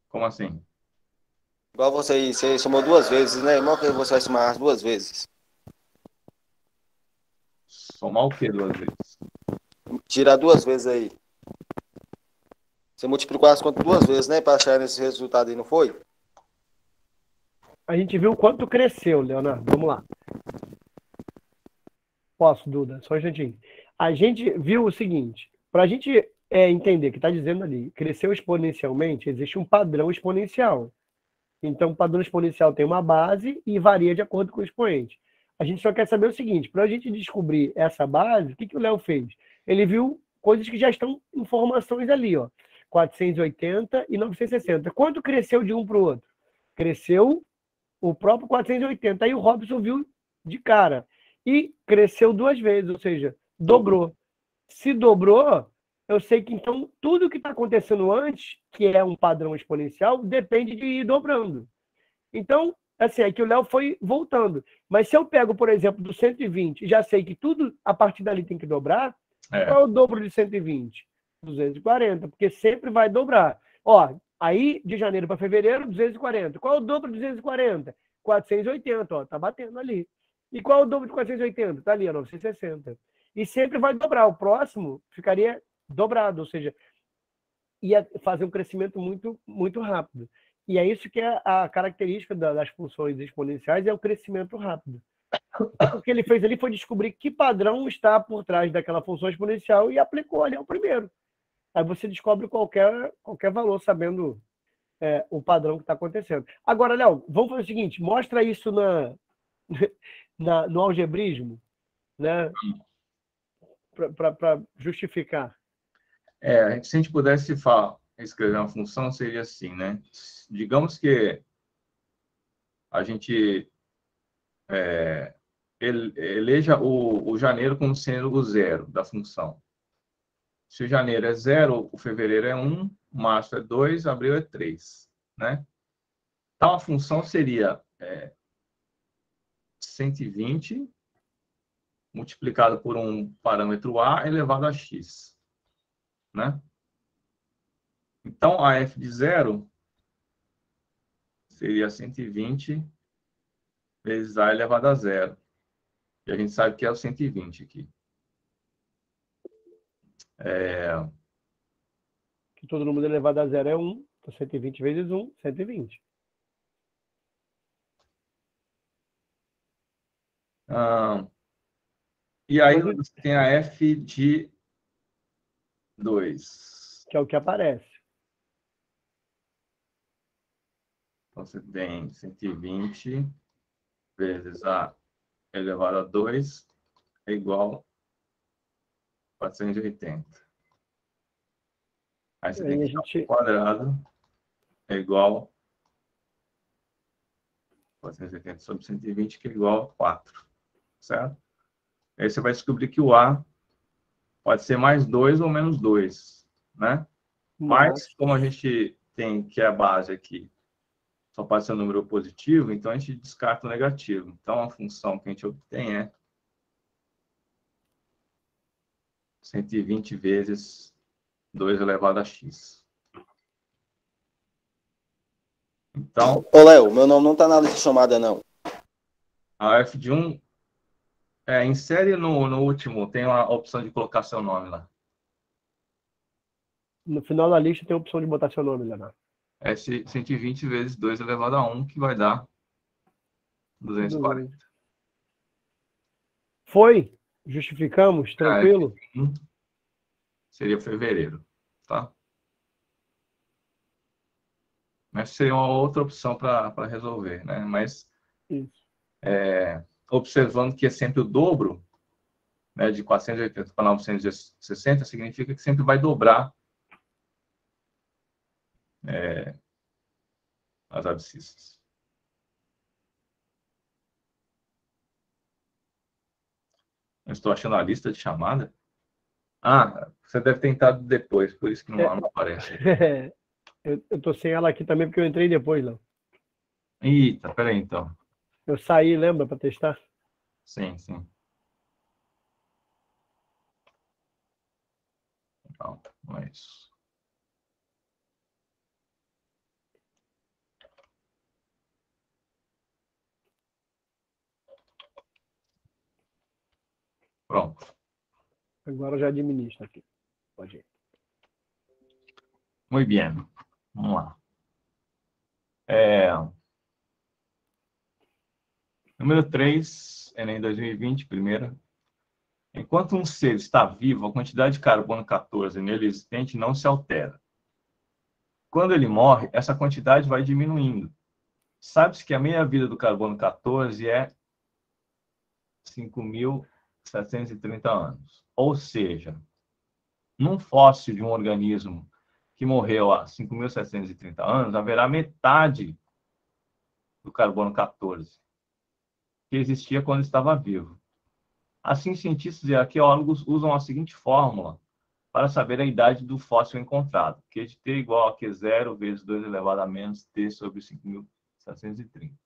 Como assim? Igual você somou 2 vezes, né? Como que você vai somar as 2 vezes? Somar o quê 2 vezes? Tirar 2 vezes aí. Você multiplicou as contas 2 vezes, né? Para achar nesse resultado aí, não foi? A gente viu quanto cresceu, Leonardo. Vamos lá. Posso, Duda? Só um instantinho. A gente viu o seguinte, para a gente entender que está dizendo ali, cresceu exponencialmente, existe um padrão exponencial. Então, o padrão exponencial tem uma base e varia de acordo com o expoente. A gente só quer saber o seguinte, para a gente descobrir essa base, o que o Léo fez? Ele viu coisas que já estão informações ali, ó, 480 e 960. Quanto cresceu de um para o outro? Cresceu o próprio 480. Aí o Robson viu de cara. E cresceu 2 vezes, ou seja, dobrou. Se dobrou, eu sei que então tudo que está acontecendo antes, que é um padrão exponencial, depende de ir dobrando. Então, assim, é que o Léo foi voltando. Mas se eu pego, por exemplo, do 120 e já sei que tudo a partir dali tem que dobrar, qual é o dobro de 120? 240, porque sempre vai dobrar. Ó, aí de janeiro para fevereiro, 240. Qual é o dobro de 240? 480, ó, tá batendo ali. E qual é o dobro de 480? Tá ali, ó, 960. E sempre vai dobrar. O próximo ficaria dobrado, ou seja, ia fazer um crescimento muito, muito rápido. E é isso que é a característica das funções exponenciais, é o crescimento rápido. O que ele fez ali foi descobrir que padrão está por trás daquela função exponencial e aplicou ali ao primeiro. Aí você descobre qualquer valor sabendo o padrão que está acontecendo. Agora, Léo, vamos fazer o seguinte, mostra isso no algebrismo, né? Para justificar. Se a gente pudesse escrever uma função, seria assim, né? Digamos que a gente eleja o janeiro como sendo o zero da função. Se o janeiro é 0, o fevereiro é 1, março é 2, abril é 3, né? Então, a função seria 120 multiplicado por um parâmetro A elevado a x, né? Então, a f de 0 seria 120 vezes A elevado a 0. E a gente sabe que é o 120 aqui. Que todo número elevado a 0 é 1. Então, 120 vezes 1, 120. E aí você tem a f de 2. Que é o que aparece. Então, você tem 120 vezes A elevado a 2 é igual a 480. Aí você tem que o quadrado é igual a 480 sobre 120, que é igual a 4. Certo? Aí você vai descobrir que o A pode ser mais 2 ou menos 2, né? Mas, como a gente tem que é a base aqui, só pode ser um número positivo, então a gente descarta o negativo. Então, a função que a gente obtém é 120 vezes 2 elevado a x. Então... Ô, Léo, meu nome não tá na lista de chamada, não. A f de 1... insere no último, tem uma opção de colocar seu nome lá. No final da lista tem a opção de botar seu nome, Leonardo. É 120 vezes 2 elevado a 1, que vai dar 240. Foi? Justificamos? Tranquilo? Seria fevereiro, tá? Mas seria uma outra opção para resolver, né? Mas observando que é sempre o dobro, né, de 480 para 960, significa que sempre vai dobrar as abscissas. Eu estou achando a lista de chamada. Ah, você deve ter entrado depois, por isso que não aparece. Eu estou sem ela aqui também, porque eu entrei depois, Léo. Eita, peraí então. Eu saí, lembra, para testar? Sim, sim. Não é isso. Pronto. Agora eu já administro aqui. Pode ir. Muito bem. Vamos lá. Número 3, Enem 2020, primeira. Enquanto um ser está vivo, a quantidade de carbono 14 nele existente não se altera. Quando ele morre, essa quantidade vai diminuindo. Sabe-se que a meia-vida do carbono 14 é 5.730 anos. Ou seja, num fóssil de um organismo que morreu há 5.730 anos, haverá metade do carbono 14 que existia quando estava vivo. Assim, cientistas e arqueólogos usam a seguinte fórmula para saber a idade do fóssil encontrado, Q de T igual a Q0 vezes 2 elevado a menos T sobre 5.730,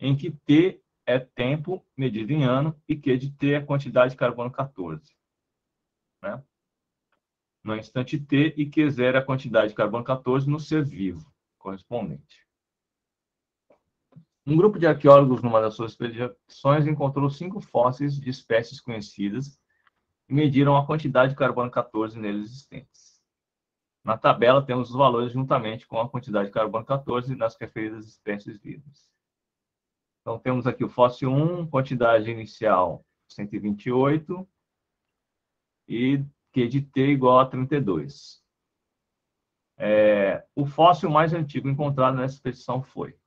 em que T é tempo medido em ano e Q de T é a quantidade de carbono 14. Né? No instante T, e Q0 é a quantidade de carbono 14 no ser vivo correspondente. Um grupo de arqueólogos, numa das suas expedições, encontrou 5 fósseis de espécies conhecidas e mediram a quantidade de carbono 14 neles existentes. Na tabela, temos os valores juntamente com a quantidade de carbono 14 nas referidas espécies vivas. Então, temos aqui o fóssil 1, quantidade inicial 128 e Q de T igual a 32. O fóssil mais antigo encontrado nessa expedição foi.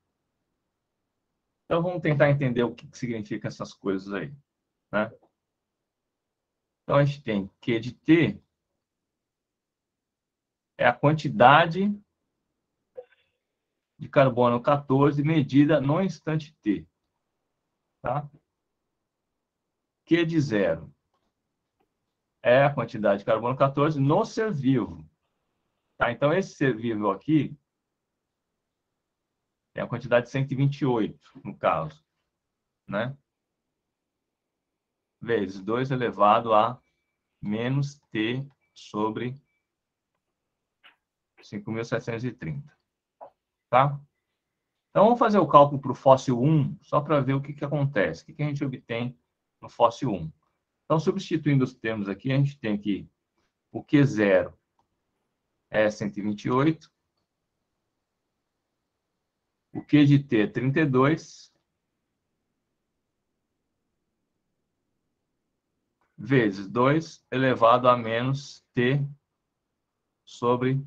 Então, vamos tentar entender o que significa essas coisas aí. Né? Então, a gente tem Q de T é a quantidade de carbono 14 medida no instante T. Tá? Q de 0 é a quantidade de carbono 14 no ser vivo. Tá? Então, esse ser vivo aqui tem a quantidade de 128, no caso. Né? vezes 2 elevado a menos t sobre 5.730. Tá? Então, vamos fazer o cálculo para o fóssil 1, só para ver o que acontece. O que a gente obtém no fóssil 1. Então, substituindo os termos aqui, a gente tem que o Q0 é 128, o Q de T é 32, vezes 2 elevado a menos T sobre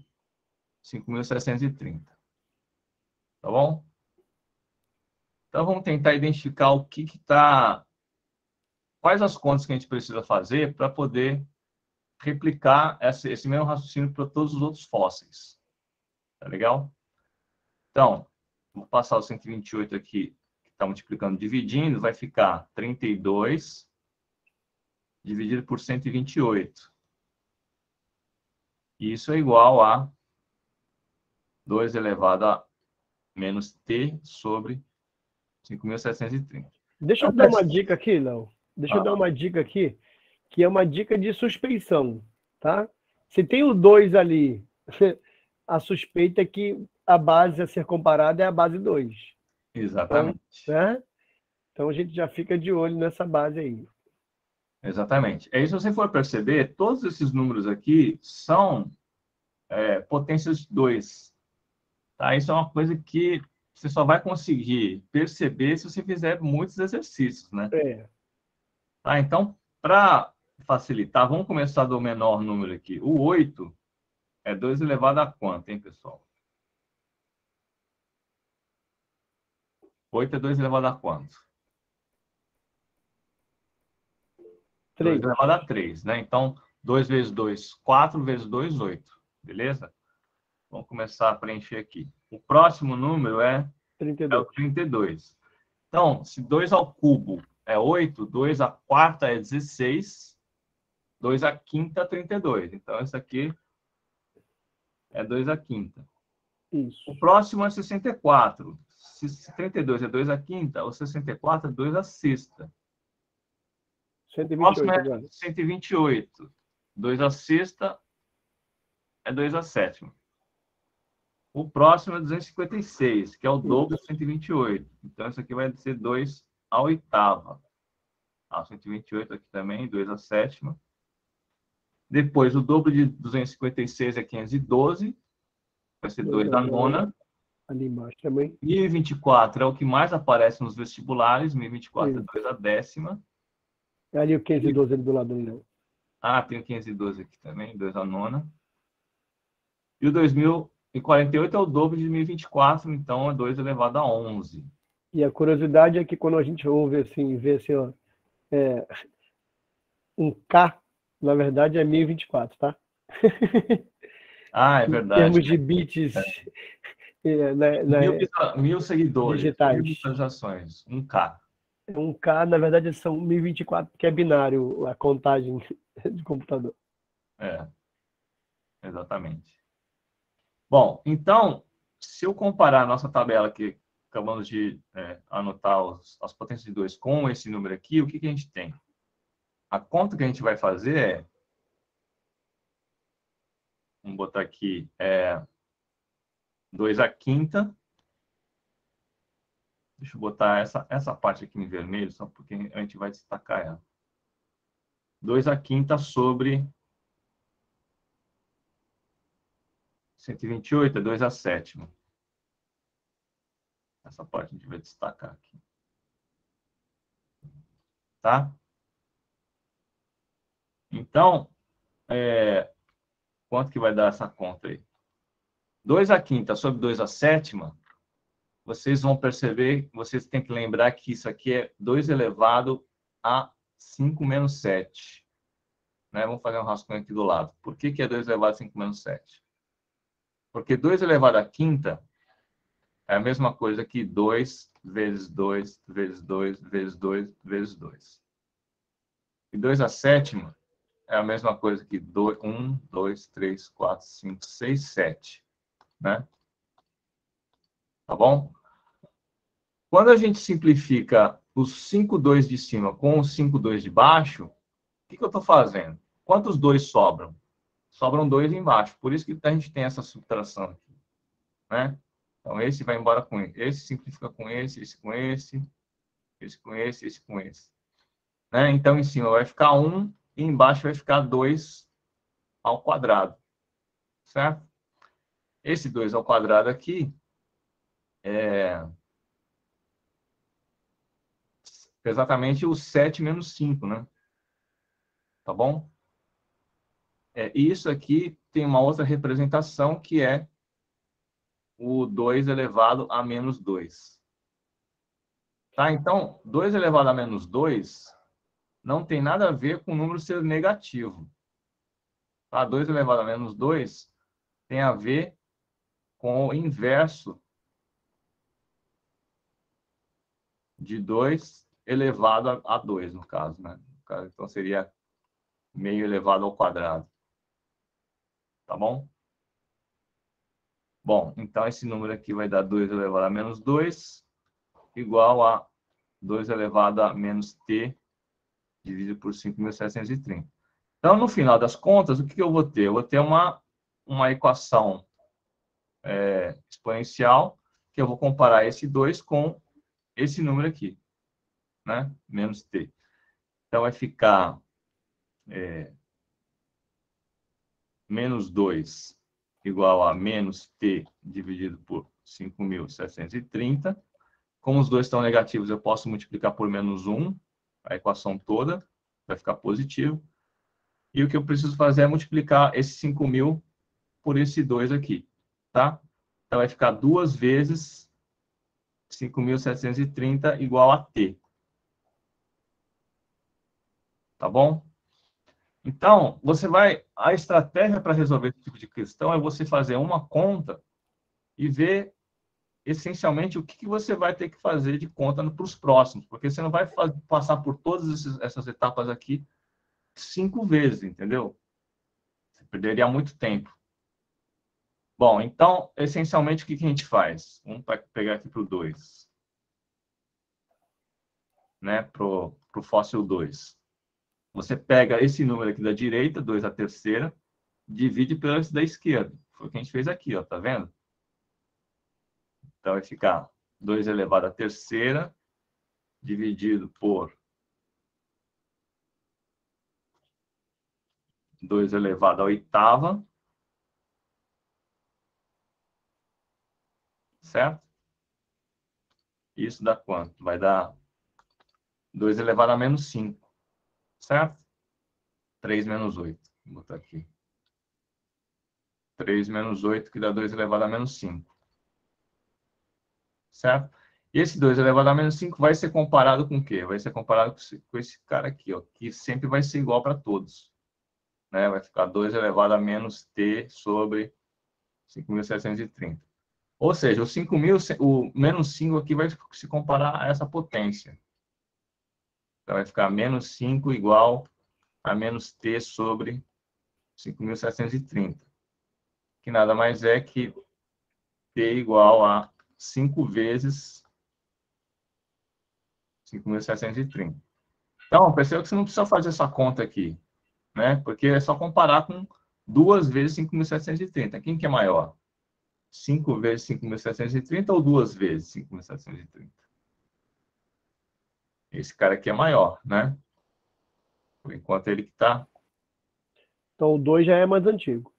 5.730. Tá bom? Então, vamos tentar identificar o que está... Quais as contas que a gente precisa fazer para poder replicar esse mesmo raciocínio para todos os outros fósseis. Tá legal? Então, vou passar o 128 aqui, que está multiplicando, dividindo, vai ficar 32 dividido por 128. E isso é igual a 2 elevado a menos t sobre 5.730. Deixa eu dar uma dica aqui, Léo. Deixa eu dar uma dica aqui, que é uma dica de suspeição, tá? Se tem o 2 ali, a suspeita é que a base a ser comparada é a base 2. Exatamente. Então, né? Então a gente já fica de olho nessa base aí. Exatamente. Aí, se você for perceber, todos esses números aqui são potências 2. Tá? Isso é uma coisa que você só vai conseguir perceber se você fizer muitos exercícios, né? Tá? Então, para facilitar, vamos começar do menor número aqui. O 8 é 2 elevado a quanto, hein, pessoal? 8 é 2 elevado a quanto? 2 elevado a 3, né? Então, 2 vezes 2, 4 vezes 2, 8. Beleza? Vamos começar a preencher aqui. O próximo número é 32. o 32. Então, se 2 ao cubo é 8, 2 à quarta é 16, 2 à quinta é 32. Então, isso aqui é 2 à quinta. Isso. O próximo é 64. Se 32 é 2 à quinta, o 64 é 2 à sexta. 128 o próximo é agora. 128. 2 à sexta é 2 à sétima. O próximo é 256, que é o dobro de 128. Então, isso aqui vai ser 2 à oitava. 128 aqui também, 2 à sétima. Depois, o dobro de 256 é 512. Vai ser 2 à nona. Ali embaixo também. 1024 é o que mais aparece nos vestibulares. 1024 é 2 à décima. É ali o 512 ali do lado do Léo. Tem o 512 aqui também, 2 à nona. E o 2048 é o dobro de 1024, então é 2 elevado a 11. E a curiosidade é que quando a gente ouve assim, vê assim, ó, um K, na verdade é 1024, tá? É verdade. Em termos de bits, mil seguidores, digitais. 1000 visualizações, 1K. Um K, na verdade, são 1024, que é binário a contagem de computador. Exatamente. Bom, então, se eu comparar a nossa tabela que acabamos de anotar as potências de 2 com esse número aqui, o que a gente tem? A conta que a gente vai fazer é... Vamos botar aqui, 2 à quinta. Deixa eu botar essa parte aqui em vermelho, só porque a gente vai destacar ela. 2 à quinta sobre 128 é 2 à sétima. Essa parte a gente vai destacar aqui. Tá? Então, quanto que vai dar essa conta aí? 2 à quinta sobre 2 à sétima, vocês vão perceber, vocês têm que lembrar que isso aqui é 2 elevado a 5 menos 7. Né? Vamos fazer um rascunho aqui do lado. Por que é 2 elevado a 5 menos 7? Porque 2 elevado à quinta é a mesma coisa que 2 vezes 2, vezes 2, vezes 2, vezes 2. E 2 à sétima é a mesma coisa que 1, 2, 3, 4, 5, 6, 7. Né? Tá bom? Quando a gente simplifica os 5,2 de cima com os 5,2 de baixo, o que eu estou fazendo? Quantos 2 sobram? Sobram 2 embaixo. Por isso que a gente tem essa subtração aqui, né? Então, esse vai embora com esse. Esse simplifica com esse com esse, esse com esse com esse. Né? Então, em cima vai ficar 1 e embaixo vai ficar 2 ao quadrado. Certo? Esse 2 ao quadrado aqui é exatamente o 7 menos 5, né? Tá bom? Isso aqui tem uma outra representação que é o 2 elevado a menos 2. Tá? Então, 2 elevado a menos 2 não tem nada a ver com o número ser negativo. Tá? 2 elevado a menos 2 tem a ver com o inverso de 2 elevado a 2, no caso, né? Então, seria meio elevado ao quadrado. Tá bom? Bom, então esse número aqui vai dar 2 elevado a menos 2 igual a 2 elevado a menos t dividido por 5.730. Então, no final das contas, o que eu vou ter? Eu vou ter uma equação exponencial, que eu vou comparar esse 2 com esse número aqui, né? Menos t. Então, vai ficar menos 2 igual a menos t dividido por 5.730. Como os dois estão negativos, eu posso multiplicar por menos 1, a equação toda, vai ficar positivo. E o que eu preciso fazer é multiplicar esse 5.000 por esse 2 aqui, tá? Então, vai ficar 2 vezes 5.730 igual a t. Tá bom? Então, a estratégia para resolver esse tipo de questão é você fazer uma conta e ver essencialmente o que você vai ter que fazer de conta para os próximos, porque você não vai passar por todas essas etapas aqui 5 vezes, entendeu? Você perderia muito tempo. Bom, então, essencialmente, o que a gente faz? Vamos pegar aqui para o 2. Né? Para o fóssil 2. Você pega esse número aqui da direita, 2 à terceira, divide pelo esse da esquerda. Foi o que a gente fez aqui, ó, tá vendo? Então, vai ficar 2 elevado à terceira, dividido por 2 elevado à oitava. Certo? Isso dá quanto? Vai dar 2 elevado a menos 5. Certo? 3 menos 8. Vou botar aqui. 3 menos 8, que dá 2 elevado a menos 5. Certo? E esse 2 elevado a menos 5 vai ser comparado com o quê? Vai ser comparado com esse cara aqui, ó, que sempre vai ser igual para todos. Né? Vai ficar 2 elevado a menos t sobre 5.730. Ou seja, o menos 5 aqui vai se comparar a essa potência. Então, vai ficar menos 5 igual a menos t sobre 5.730. Que nada mais é que t igual a 5 vezes 5.730. Então, perceba que você não precisa fazer essa conta aqui, né? Porque é só comparar com 2 vezes 5.730. Quem que é maior? 5 vezes 5.730 ou 2 vezes 5.730? Esse cara aqui é maior, né? Por enquanto ele que está... Então, o 2 já é mais antigo.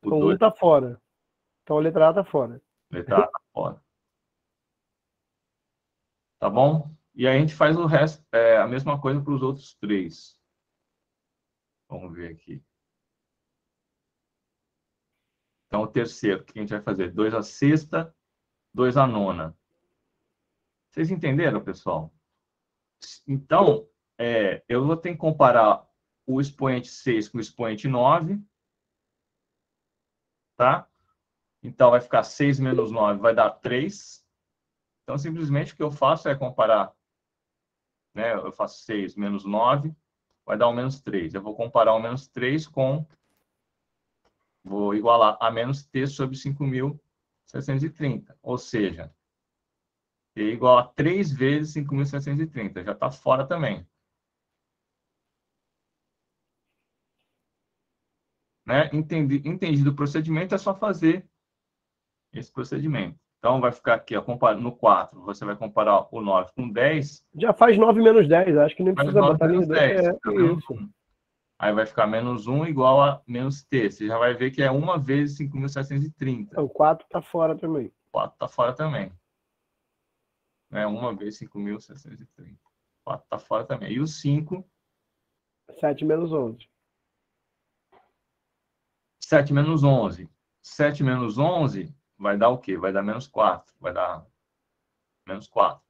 O Então, 2 está fora. Então, a letra A está fora. Letra A está fora. Tá bom? E aí a gente faz o resto, a mesma coisa para os outros 3. Vamos ver aqui. Então, o terceiro, o que a gente vai fazer? 2 à sexta, 2 à nona. Vocês entenderam, pessoal? Então, eu vou ter que comparar o expoente 6 com o expoente 9. Tá? Então, vai ficar 6 menos 9, vai dar 3. Então, simplesmente, o que eu faço é comparar, né? Eu faço 6 menos 9, vai dar um menos 3. Eu vou comparar o menos 3 com... Vou igualar a menos t sobre 5.730. Ou seja, é igual a 3 vezes 5.730. Já está fora também. Né? Entendido o procedimento, é só fazer esse procedimento. Então, vai ficar aqui, ó, no 4, você vai comparar o 9 com 10. Já faz 9 menos 10, acho que nem Faz precisa 9 botar menos 10. Isso. Aí vai ficar menos 1 igual a menos t. Você já vai ver que é 1 vezes 5.730. Então, 4 está fora também. 4 está fora também. 1 vezes 5.730. 4 está fora também. E o 5... 7 menos 11. 7 menos 11. 7 menos 11 vai dar o quê? Vai dar menos 4. Vai dar menos 4.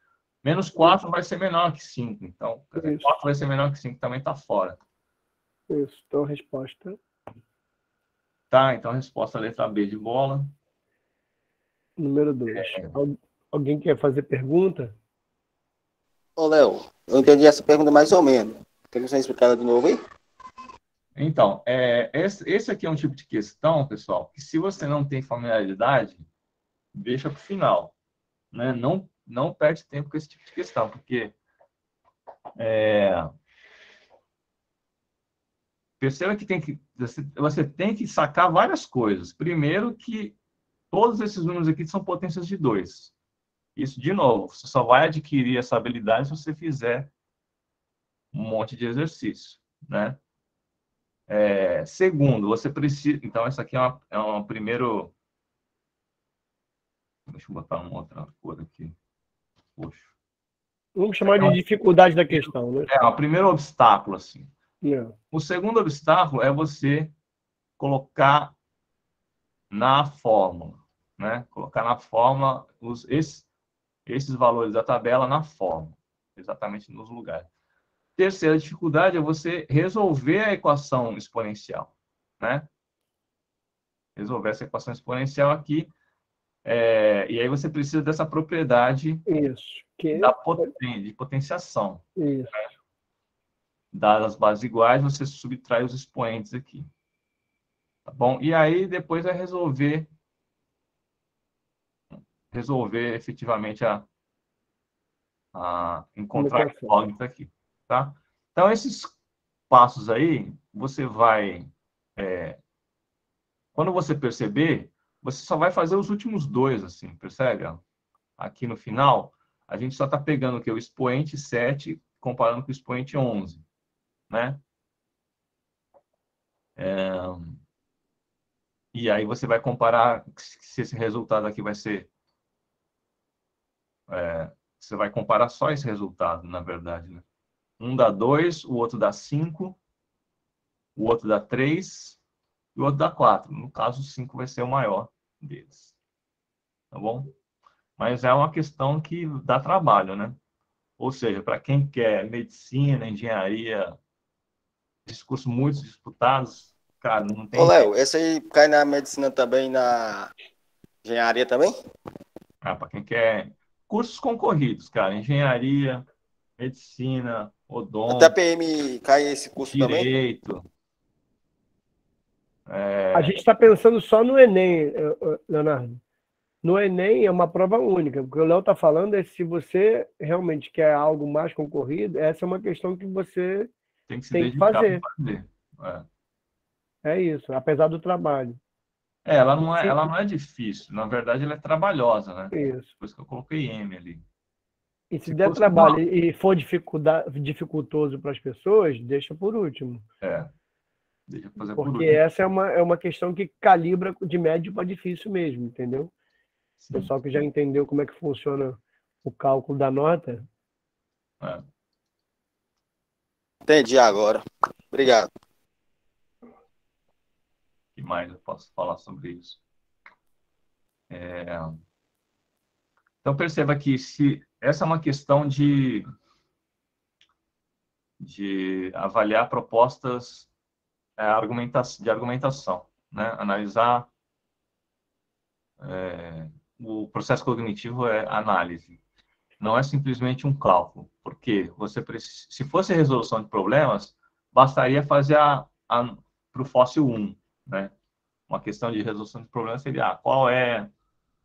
Menos 4 vai ser menor que 5. Então, 4 vai ser menor que 5. Também está fora. Isso. Então, a resposta... Tá, então a resposta é a letra B de bola. Número 2. Alguém quer fazer pergunta? Ô, Léo, eu entendi essa pergunta mais ou menos. Quer que você explique ela de novo aí? Então, esse aqui é um tipo de questão, pessoal, que se você não tem familiaridade, deixa para o final. Né? Não perde tempo com esse tipo de questão, porque perceba que você tem que sacar várias coisas. Primeiro que todos esses números aqui são potências de 2. Isso, de novo, você só vai adquirir essa habilidade se você fizer um monte de exercício, né? Segundo, você precisa... Então, essa aqui é um primeiro... Deixa eu botar uma outra cor aqui. Poxa. Vamos chamar de dificuldade da questão, né? O primeiro obstáculo, assim. Não. O segundo obstáculo é você colocar na fórmula, né? Colocar na fórmula esses valores da tabela na fórmula, exatamente nos lugares. Terceira dificuldade é você resolver a equação exponencial, né? Resolver essa equação exponencial aqui, e aí você precisa dessa propriedade de potenciação. Isso. Né? Dadas as bases iguais, você subtrai os expoentes aqui. Tá bom? E aí depois é resolver efetivamente encontrar a incógnita aqui. Tá? Então, esses passos aí, você vai... quando você perceber, você só vai fazer os últimos 2, assim, percebe? Aqui no final, a gente só está pegando o expoente 7 comparando com o expoente 11, né? E aí você vai comparar se esse resultado aqui vai ser... você vai comparar só esse resultado, na verdade, né? Um dá 2, o outro dá 5, o outro dá 3 e o outro dá 4. No caso, o 5 vai ser o maior deles. Tá bom? Mas é uma questão que dá trabalho, né? Ou seja, para quem quer medicina, engenharia, esses cursos muito disputados, cara, não tem... Ô, Léo, esse aí cai na medicina também, na engenharia também? para quem quer cursos concorridos, cara, engenharia, medicina, odonto, Até PM cai esse curso direito. também? A gente está pensando só no Enem, Leonardo. No Enem é uma prova única. O que o Léo está falando é se você realmente quer algo mais concorrido, essa é uma questão que você tem que se tem dedicar que fazer. para fazer. É isso, apesar do trabalho. Ela não é difícil. Na verdade, ela é trabalhosa, né? Isso. Por isso que eu coloquei M ali. E se der trabalho e for dificultoso para as pessoas, deixa por último. Deixa eu fazer Porque por último. essa é uma questão que calibra de médio para difícil mesmo, entendeu? O pessoal que já entendeu como é que funciona o cálculo da nota. Entendi agora. Obrigado. O que mais eu posso falar sobre isso? Então, perceba que essa é uma questão de avaliar propostas de argumentação, né? Analisar o processo cognitivo é análise. Não é simplesmente um cálculo, porque se fosse resolução de problemas, bastaria fazer para o fóssil 1, né? Uma questão de resolução de problemas seria qual é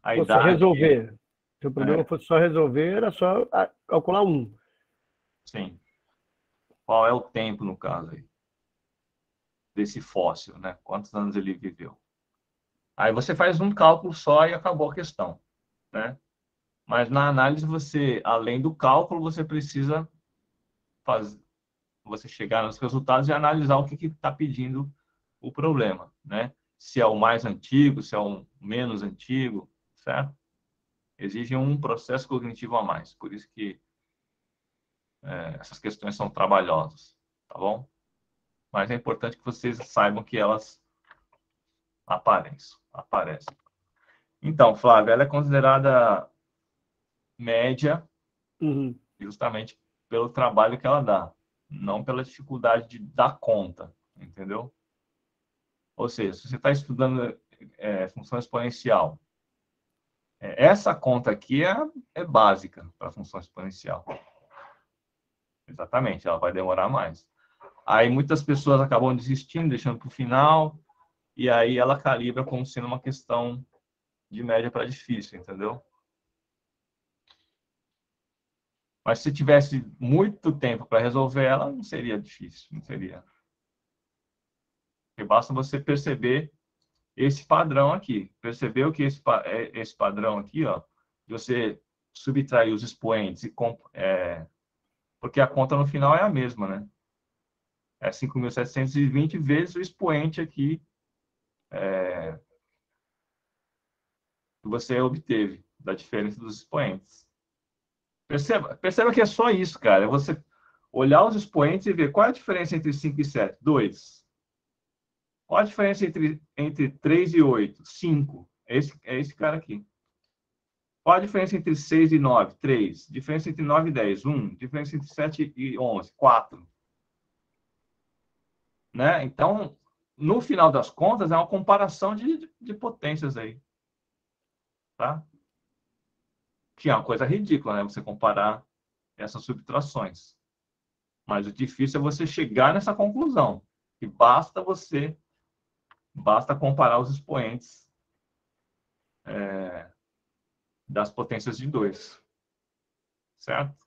a idade... Resolver. Se o problema fosse só resolver, era só calcular 1. Sim. Qual é o tempo, no caso, aí, desse fóssil, né? Quantos anos ele viveu? Aí você faz um cálculo só e acabou a questão, né? Mas na análise, você, além do cálculo, você precisa você chegar nos resultados e analisar o que está pedindo o problema, né? Se é o mais antigo, se é o menos antigo, certo? Exige um processo cognitivo a mais, por isso que essas questões são trabalhosas, tá bom? Mas é importante que vocês saibam que elas aparecem. Então, Flávia, ela é considerada média Uhum. justamente pelo trabalho que ela dá, não pela dificuldade de dar conta, entendeu? Ou seja, se você está estudando função exponencial, essa conta aqui é básica para a função exponencial. Exatamente, ela vai demorar mais. Aí muitas pessoas acabam desistindo, deixando para o final, e aí ela calibra como sendo uma questão de média para difícil, entendeu? Mas se tivesse muito tempo para resolver ela, não seria difícil, não seria. Porque basta você perceber esse padrão aqui. Percebeu que esse padrão aqui, ó, de você subtrair os expoentes porque a conta no final é a mesma, né? É 5.720 vezes o expoente aqui que você obteve da diferença dos expoentes. Perceba que é só isso, cara. É você olhar os expoentes e ver qual é a diferença entre 5 e 7. 2. Qual a diferença entre 3 e 8? 5. É esse cara aqui. Qual a diferença entre 6 e 9? 3. Diferença entre 9 e 10? 1. Diferença entre 7 e 11? 4. Né? Então, no final das contas, é uma comparação de potências aí. Tá? Que é uma coisa ridícula, né? Você comparar essas subtrações. Mas o difícil é você chegar nessa conclusão. Que basta comparar os expoentes das potências de 2. Certo?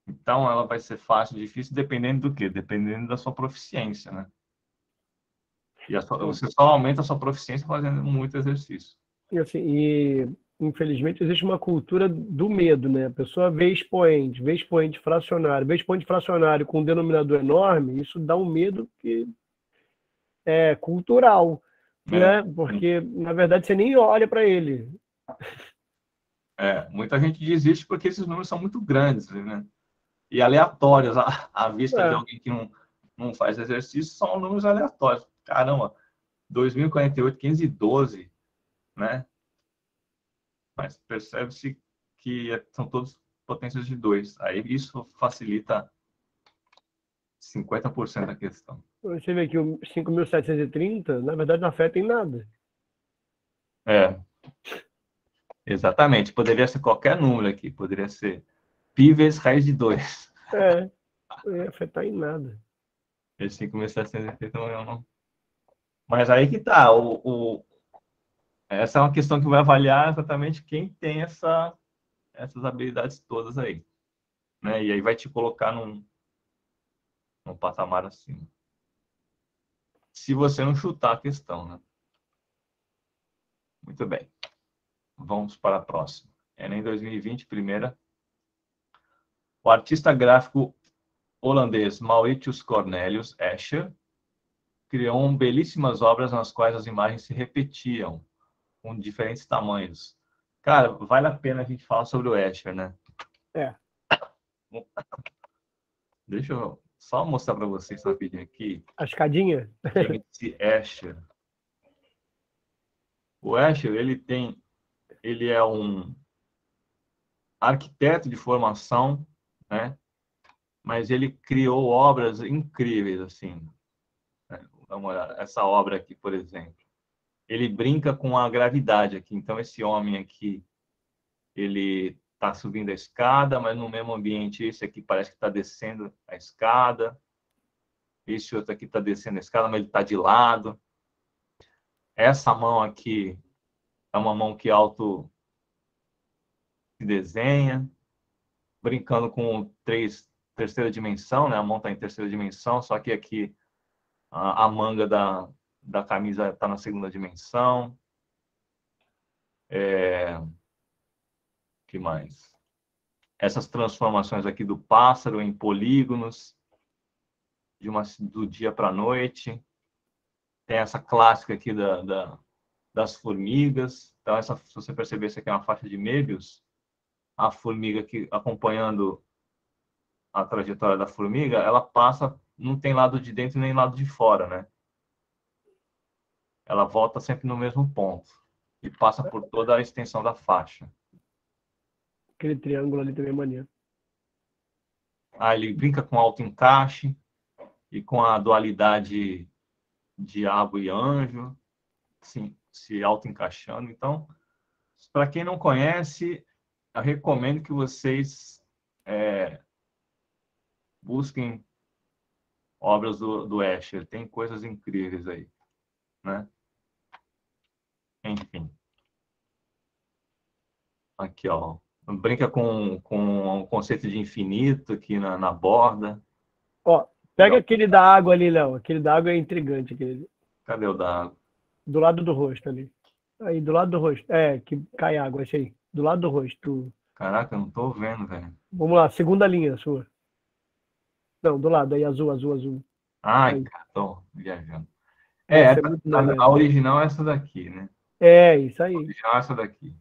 Então, ela vai ser fácil, difícil, dependendo do quê? Dependendo da sua proficiência, né? E você só aumenta a sua proficiência fazendo muito exercício. E, assim, infelizmente existe uma cultura do medo, né? A pessoa vê expoente fracionário com um denominador enorme, isso dá um medo que é cultural, né? Porque, na verdade, você nem olha para ele. Muita gente desiste porque esses números são muito grandes, né? E aleatórios à vista de alguém que não faz exercício, são números aleatórios. Caramba, 2048, 512, né? Mas percebe-se que são todos potências de 2. Aí isso facilita 50% da questão. Você vê que o 5.730, na verdade, não afeta em nada. Exatamente. Poderia ser qualquer número aqui. Poderia ser π vezes raiz de 2. Não ia afetar em nada. Esse 5.730 não. Mas aí que tá. Essa é uma questão que vai avaliar exatamente quem tem essas habilidades todas aí. Né? E aí vai te colocar num patamar acima. Se você não chutar a questão, né? Muito bem. Vamos para a próxima. Enem 2020, primeira. O artista gráfico holandês Mauritius Cornelius Escher criou belíssimas obras nas quais as imagens se repetiam, com diferentes tamanhos. Cara, vale a pena a gente falar sobre o Escher, né? Deixa eu só mostrar para vocês rapidinho aqui. A escadinha? Quem é esse Escher? O Escher, ele é um arquiteto de formação, né? Mas ele criou obras incríveis, assim. Né? Essa obra aqui, por exemplo. Ele brinca com a gravidade aqui. Então, esse homem aqui, ele está subindo a escada, mas no mesmo ambiente, esse aqui parece que está descendo a escada. Esse outro aqui está descendo a escada, mas ele está de lado. Essa mão aqui é uma mão que se desenha, brincando com terceira dimensão, né? A mão está em terceira dimensão, só que aqui a manga da camisa está na segunda dimensão. Que mais? Essas transformações aqui do pássaro em polígonos, do dia para a noite. Tem essa clássica aqui das formigas. Então, se você perceber, essa aqui é uma faixa de Möbius. A formiga aqui, acompanhando a trajetória da formiga, ela passa, não tem lado de dentro nem lado de fora, né? Ela volta sempre no mesmo ponto e passa por toda a extensão da faixa. Aquele triângulo ali também é maneiro. Ele brinca com autoencaixe e com a dualidade diabo e anjo, assim, se autoencaixando. Então, para quem não conhece, eu recomendo que vocês busquem obras do Escher. Tem coisas incríveis aí, né? Enfim. Aqui, ó. Brinca com o conceito de infinito aqui na borda. Ó, pega aquele da água ali, Léo. Aquele da água é intrigante. Aquele... Cadê o da água? Do lado do rosto ali. Aí, do lado do rosto. Que cai água, esse aí. Do lado do rosto. Caraca, eu não tô vendo, velho. Vamos lá, segunda linha sua. Não, do lado aí, azul, azul, azul. Ai, cara, tô viajando. A original é essa daqui, né? Isso aí. A original é essa daqui.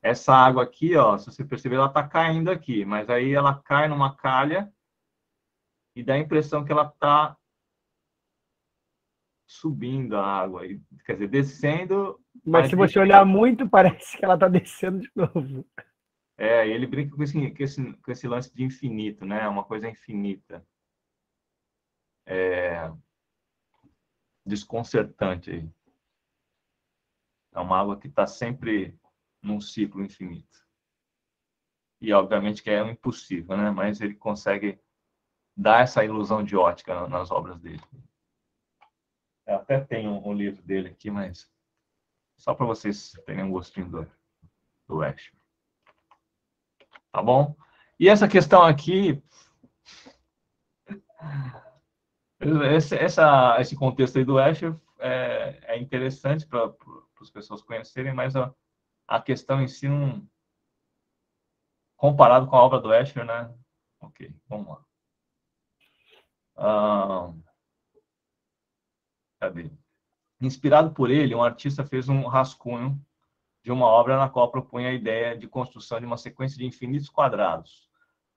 Essa água aqui, ó, se você perceber, ela tá caindo aqui, mas aí ela cai numa calha e dá a impressão que ela tá subindo a água, quer dizer, descendo. Mas se você olhar muito, parece que ela tá descendo de novo. Ele brinca com esse lance de infinito, né? Uma coisa infinita. Desconcertante aí. É uma água que está sempre num ciclo infinito. E, obviamente, que é impossível, né? Mas ele consegue dar essa ilusão de ótica nas obras dele. Eu até tenho um livro dele aqui, mas só para vocês terem um gostinho do Escher. Tá bom? E essa questão aqui... Esse contexto aí do Escher é interessante para as pessoas conhecerem, mas a questão em si, comparado com a obra do Escher, né? Ok, vamos lá. Cadê? Inspirado por ele, um artista fez um rascunho de uma obra na qual propunha a ideia de construção de uma sequência de infinitos quadrados,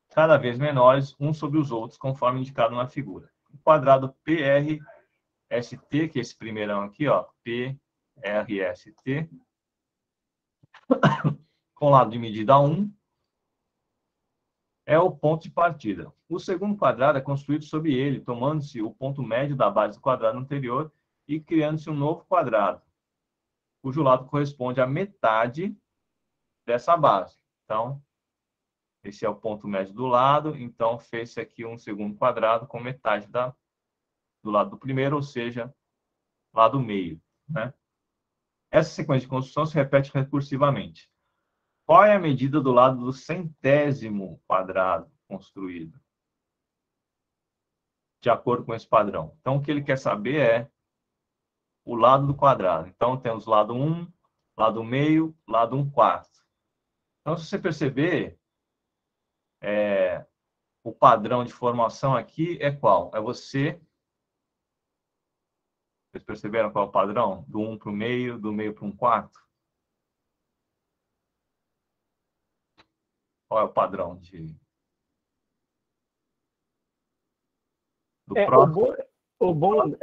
cada vez menores uns sobre os outros, conforme indicado na figura. O quadrado PRST, que é esse primeirão aqui, ó, PRST, com lado de medida 1, é o ponto de partida. O segundo quadrado é construído sobre ele, tomando-se o ponto médio da base do quadrado anterior e criando-se um novo quadrado, cujo lado corresponde à metade dessa base. Então, esse é o ponto médio do lado, então fez-se aqui um segundo quadrado com metade do lado do primeiro, ou seja, lado meio, né? Essa sequência de construção se repete recursivamente. Qual é a medida do lado do centésimo quadrado construído? De acordo com esse padrão. Então, o que ele quer saber é o lado do quadrado. Então, temos lado 1, lado meio, lado 1/4. Então, se você perceber, o padrão de formação aqui é qual? É você... Vocês perceberam qual é o padrão? Do 1 para o meio, do meio para 1/4? Qual é o padrão do próximo? O bom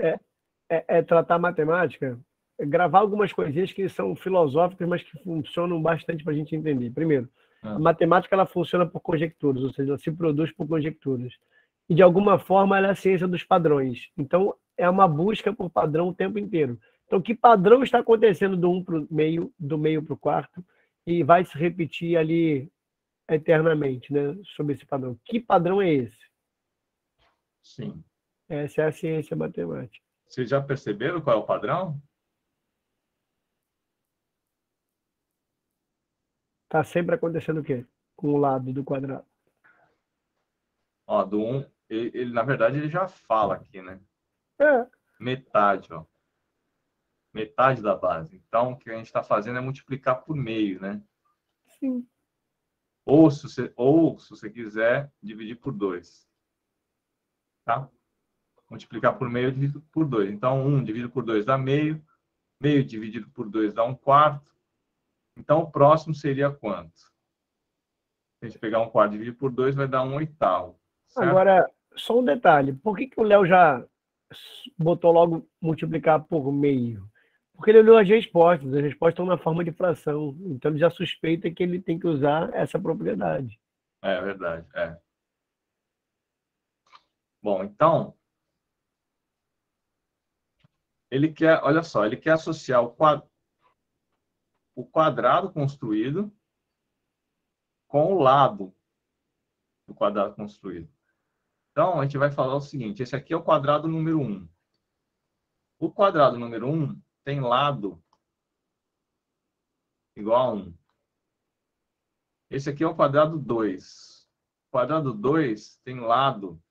é tratar matemática, gravar algumas coisinhas que são filosóficas, mas que funcionam bastante para a gente entender. Primeiro, a matemática ela funciona por conjecturas, ou seja, ela se produz por conjecturas. E, de alguma forma, ela é a ciência dos padrões. Então, é uma busca por padrão o tempo inteiro. Então, que padrão está acontecendo do 1 para o meio, do meio para o quarto, e vai se repetir ali eternamente, né, sobre esse padrão? Que padrão é esse? Sim. Essa é a ciência matemática. Vocês já perceberam qual é o padrão? Está sempre acontecendo o quê? Com o lado do quadrado. Ó, do 1, ele, na verdade, ele já fala aqui, né? É. Metade, ó. Metade da base. Então, o que a gente está fazendo é multiplicar por meio, né? Sim. Ou, se você quiser, dividir por 2. Tá? Multiplicar por meio, dividido por 2. Então, 1 dividido por 2 dá meio. Meio dividido por 2 dá 1/4. Então, o próximo seria quanto? Se a gente pegar 1/4 dividido por 2, vai dar 1/8. Certo? Agora, só um detalhe. Por que o Léo já botou logo multiplicar por meio? Porque ele olhou as respostas estão na forma de fração. Então, ele já suspeita que ele tem que usar essa propriedade. É verdade, é. Bom, então, ele quer, olha só, ele quer associar o quadrado construído com o lado do quadrado construído. Então, a gente vai falar o seguinte, esse aqui é o quadrado número 1. O quadrado número 1 tem lado igual a 1. Esse aqui é o quadrado 2. O quadrado 2 tem lado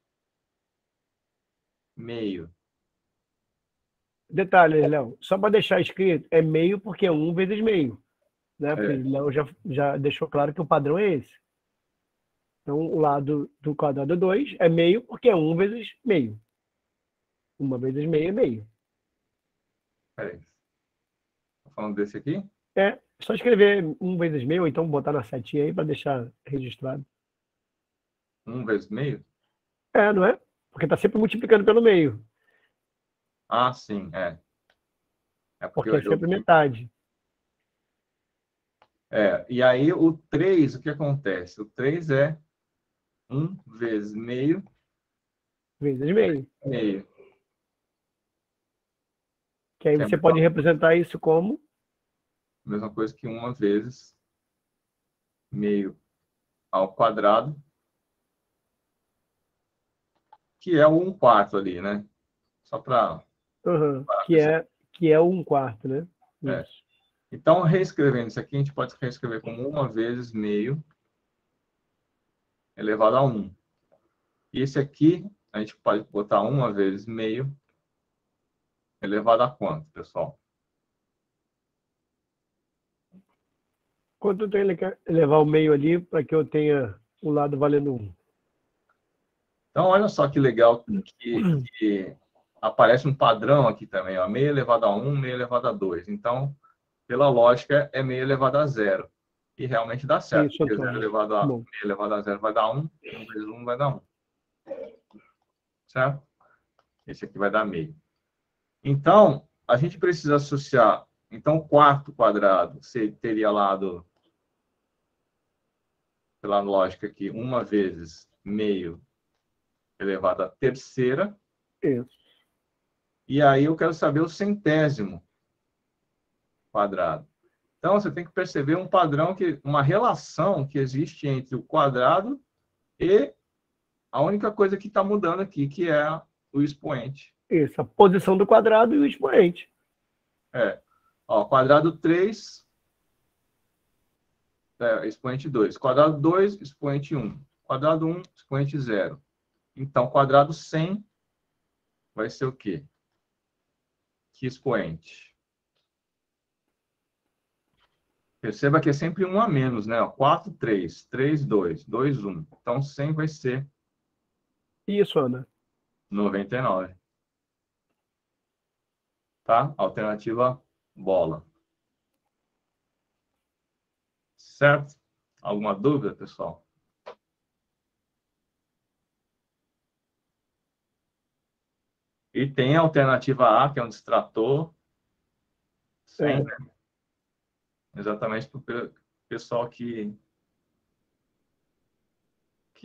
meio. Detalhe, Léo, só para deixar escrito, é meio porque é 1 vezes meio. Né? Porque o Léo já deixou claro que o padrão é esse. Então, o lado do quadrado 2 é meio porque é 1 vezes meio. 1 vezes meio é meio. Peraí. Estou falando desse aqui? É, só escrever 1 vezes meio, ou então botar na setinha aí para deixar registrado. 1 vezes meio? É, não é? Porque está sempre multiplicando pelo meio. Ah, sim, é. É porque é sempre metade. E aí o 3, o que acontece? O 3 é 1 vezes meio. Vezes meio. Meio. Que aí você pode representar isso como? Mesma coisa que 1 vezes meio ao quadrado, que é o 1/4 ali, né? Só para... Uhum. Que é o 1/4, né? Isso. Então, reescrevendo isso aqui, a gente pode reescrever como 1 vezes meio elevado a 1. E esse aqui, a gente pode botar 1 vezes meio elevado a quanto, pessoal? Quanto ele quer levar o meio ali para que eu tenha o lado valendo 1? Então, olha só que legal que aparece um padrão aqui também, ó, meio elevado a 1, meio elevado a 2. Então, pela lógica, é meio elevado a 0. E realmente dá certo. Isso, Porque Antônio. meio elevado a 0 vai dar 1, 1 vezes 1 vai dar 1. Certo? Esse aqui vai dar meio. Então, a gente precisa associar... Então, o quarto quadrado teria lado, pela lógica aqui, 1 vezes meio elevado à terceira. Isso. E aí eu quero saber o centésimo quadrado. Então, você tem que perceber um padrão, uma relação que existe entre o quadrado e a única coisa que está mudando aqui, que é o expoente. Isso, a posição do quadrado e o expoente. Ó, quadrado 3, expoente 2. Quadrado 2, expoente 1. Quadrado 1, expoente 0. Então, quadrado 100 vai ser o quê? Que expoente? Perceba que é sempre 1 a menos, né? 4, 3, 3, 2, 2, 1. Então, 100 vai ser... Isso, Ana. 99. Tá? Alternativa bola. Certo? Alguma dúvida, pessoal? E tem a alternativa A, que é um distrator. 100, né? Exatamente para o pessoal que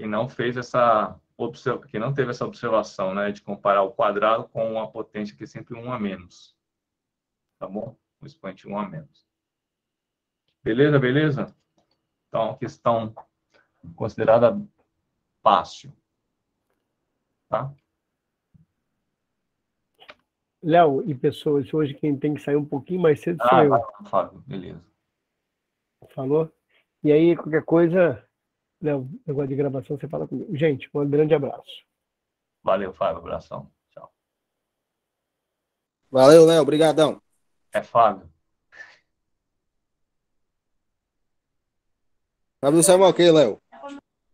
não fez que não teve essa observação, né, de comparar o quadrado com a potência, que é sempre 1 a menos. Tá bom? O expoente 1 a menos. Beleza, beleza? Então, questão considerada fácil. Tá? Léo e pessoas, hoje quem tem que sair um pouquinho mais cedo sou eu. Fábio, beleza. Falou? E aí, qualquer coisa, Léo, negócio de gravação, você fala comigo. Gente, um grande abraço. Valeu, Fábio. Abração. Tchau. Valeu, Léo. Obrigadão. É Fábio. Fábio do Samuel, ok, Léo?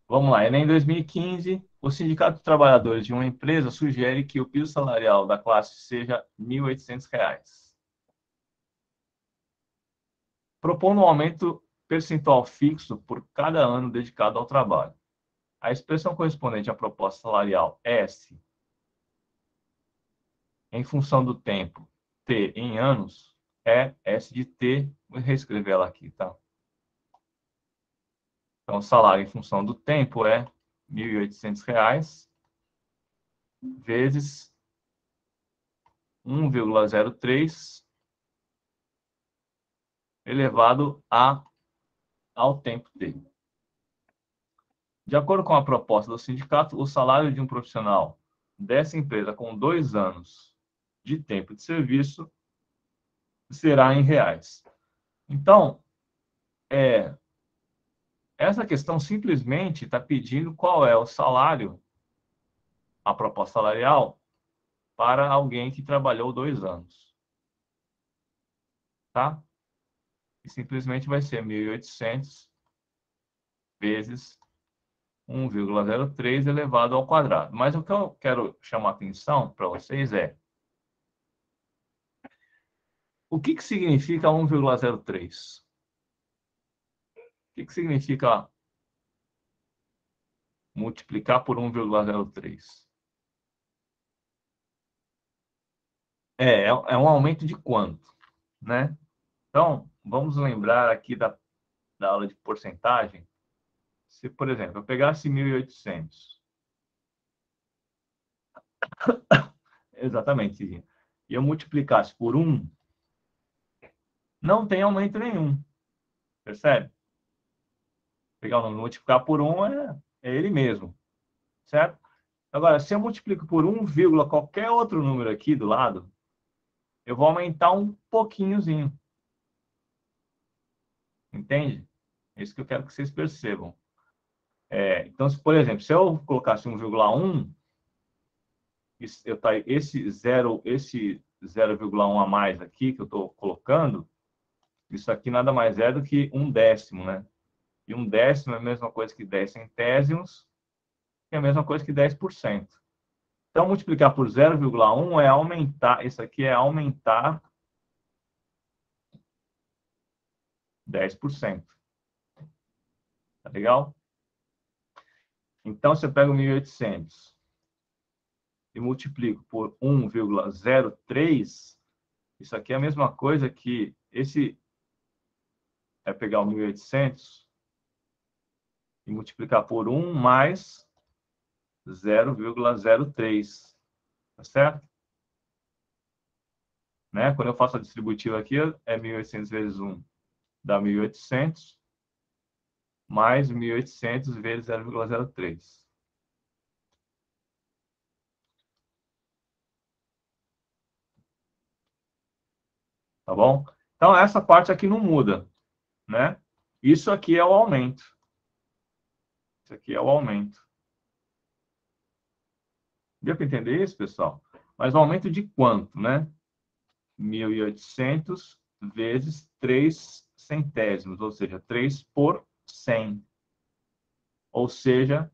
Vamos lá. Enem 2015, o Sindicato de Trabalhadores de uma empresa sugere que o piso salarial da classe seja R$ 1.800, propondo um aumento percentual fixo por cada ano dedicado ao trabalho. A expressão correspondente à proposta salarial S, em função do tempo, T em anos, é S de T, vou reescrever ela aqui, tá? Então, o salário em função do tempo é R$ 1.800 vezes 1,03 elevado ao tempo T. De acordo com a proposta do sindicato, o salário de um profissional dessa empresa com 2 anos de tempo de serviço será em reais. Então, essa questão simplesmente está pedindo qual é o salário, a proposta salarial, para alguém que trabalhou 2 anos. Tá? E simplesmente vai ser 1.800 vezes 1,03 elevado ao quadrado. Mas o que eu quero chamar a atenção para vocês é o que significa 1,03? O que significa multiplicar por 1,03? É um aumento de quanto, né? Então, vamos lembrar aqui da aula de porcentagem. Se, por exemplo, eu pegasse 1.800, exatamente, e eu multiplicasse por 1, não tem aumento nenhum, percebe? Pegar o número, multiplicar por 1 é ele mesmo, certo? Agora, se eu multiplico por 1, qualquer outro número aqui do lado, eu vou aumentar um pouquinhozinho. Entende? É isso que eu quero que vocês percebam. Então, por exemplo, se eu colocasse 1,1, esse 0,1 a mais aqui que eu estou colocando, isso aqui nada mais é do que 1/10, né? E 1/10 é a mesma coisa que 10 centésimos, que é a mesma coisa que 10%. Então, multiplicar por 0,1 é aumentar, isso aqui é aumentar 10%. Tá legal? Então, se eu pego 1.800 e multiplico por 1,03, isso aqui é a mesma coisa que esse é pegar o 1.800 e multiplicar por 1 mais 0,03, tá certo? Né? Quando eu faço a distributiva aqui, é 1.800 vezes 1 dá 1.800, mais 1.800 vezes 0,03. Tá bom? Então, essa parte aqui não muda, né? Isso aqui é o aumento. Isso aqui é o aumento. Deu para entender isso, pessoal? Mas o aumento de quanto, né? 1.800 vezes 3 centésimos, ou seja, 3 por 100. Ou seja,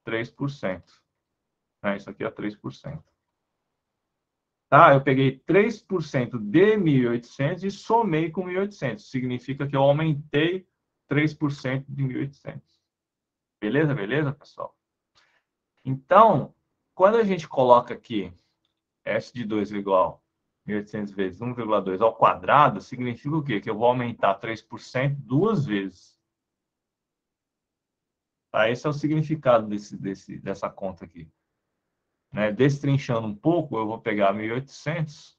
3%. Isso aqui é 3%. Tá? Eu peguei 3% de 1.800 e somei com 1.800. Significa que eu aumentei 3% de 1.800. Beleza? Beleza, pessoal? Então, quando a gente coloca aqui S de 2 igual 1.800 vezes 1,2 ao quadrado, significa o quê? Que eu vou aumentar 3% 2 vezes. Tá? Esse é o significado dessa conta aqui. Né? Destrinchando um pouco, eu vou pegar 1.800,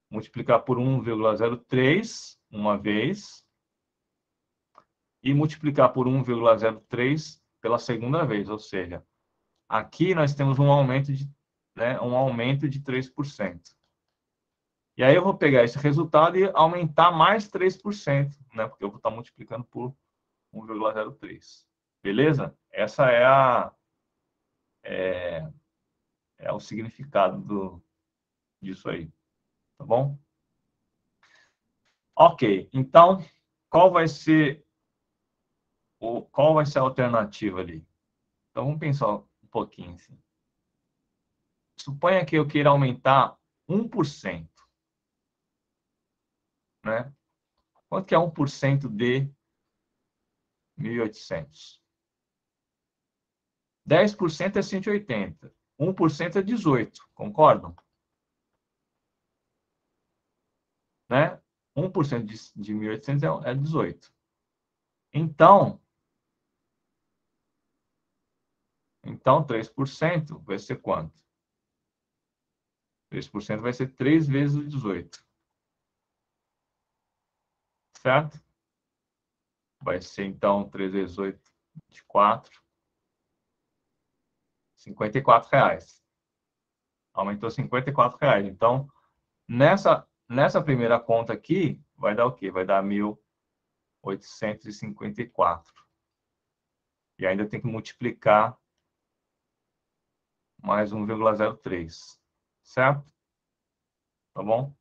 multiplicar por 1,03 uma vez e multiplicar por 1,03 pela segunda vez. Ou seja, aqui nós temos um aumento de 3%. E aí eu vou pegar esse resultado e aumentar mais 3%, né? Porque eu vou estar multiplicando por 1,03. Beleza? Essa é o significado disso aí. Tá bom? Ok. Então, qual vai ser a alternativa ali? Então, vamos pensar um pouquinho. Assim. Suponha que eu queira aumentar 1%. Né? Quanto que é 1% de 1.800? 10% é 180. 1% é 18. Concordam? Né? 1% de 1.800 é 18. Então, 3% vai ser quanto? 3% vai ser 3 vezes o 18. Certo? Vai ser, então, 3 vezes 8, 24. R$54. Aumentou R$54. Então, nessa primeira conta aqui, vai dar o quê? Vai dar 1.854. E ainda tem que multiplicar mais 1,03. Certo? Tá bom?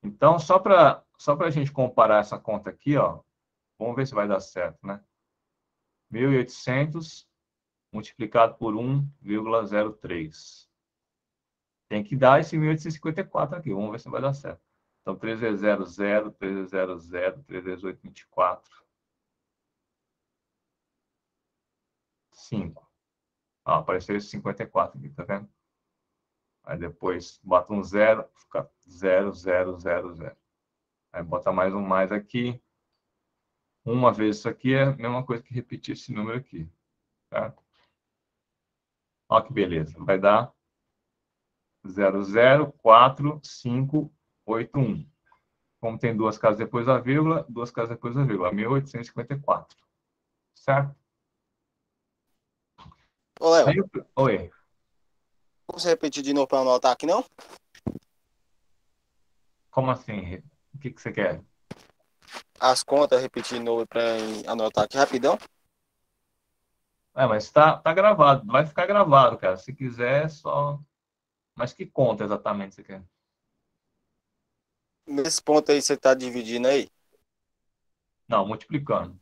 Então, só para a gente comparar essa conta aqui, ó, vamos ver se vai dar certo, né? 1.800 multiplicado por 1,03. Tem que dar esse 1.854 aqui. Vamos ver se vai dar certo. Então, 3 vezes 0, 0. 3 vezes 0, 0. 3 vezes 8, 24. 5. Ah, apareceu esse 54 aqui, tá vendo? Aí depois bota um 0, fica 0, 0, 0, 0. Aí bota mais um mais aqui. Uma vez isso aqui é a mesma coisa que repetir esse número aqui. Tá? Olha que beleza. Vai dar 0,04,5,8,1. Como tem duas casas depois da vírgula, duas casas depois da vírgula. 1.854. Certo? Ô, Léo, Aí, oi. você repetir de novo para anotar aqui, não? Como assim? O que você quer? As contas, repetir de novo para anotar aqui rapidão. Mas tá gravado. Vai ficar gravado, cara. Se quiser, só... Mas que conta exatamente você quer? Nesse ponto aí você está dividindo aí. Não, multiplicando.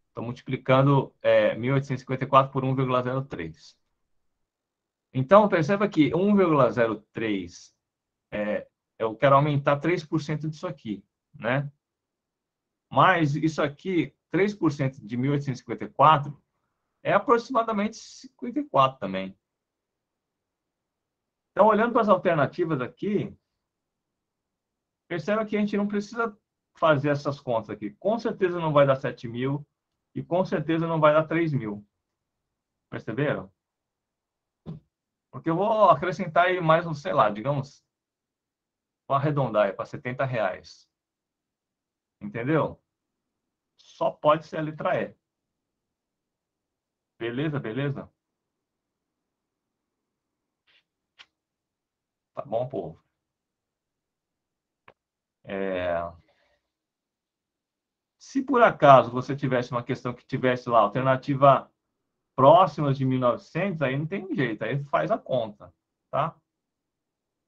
Estou multiplicando 1.854 por 1,03. Então, perceba que 1,03 eu quero aumentar 3% disso aqui, né? Mas isso aqui, 3% de 1.854 é aproximadamente 54 também. Então, olhando para as alternativas aqui, perceba que a gente não precisa fazer essas contas aqui. Com certeza não vai dar 7.000 e com certeza não vai dar 3.000. Perceberam? Porque eu vou acrescentar aí mais um, sei lá, digamos, vou arredondar aí para R$70. Entendeu? Só pode ser a letra E. Beleza, beleza? Tá bom, povo? Se por acaso você tivesse uma questão que tivesse lá alternativa próximas de 1.900, aí não tem jeito, aí faz a conta, tá?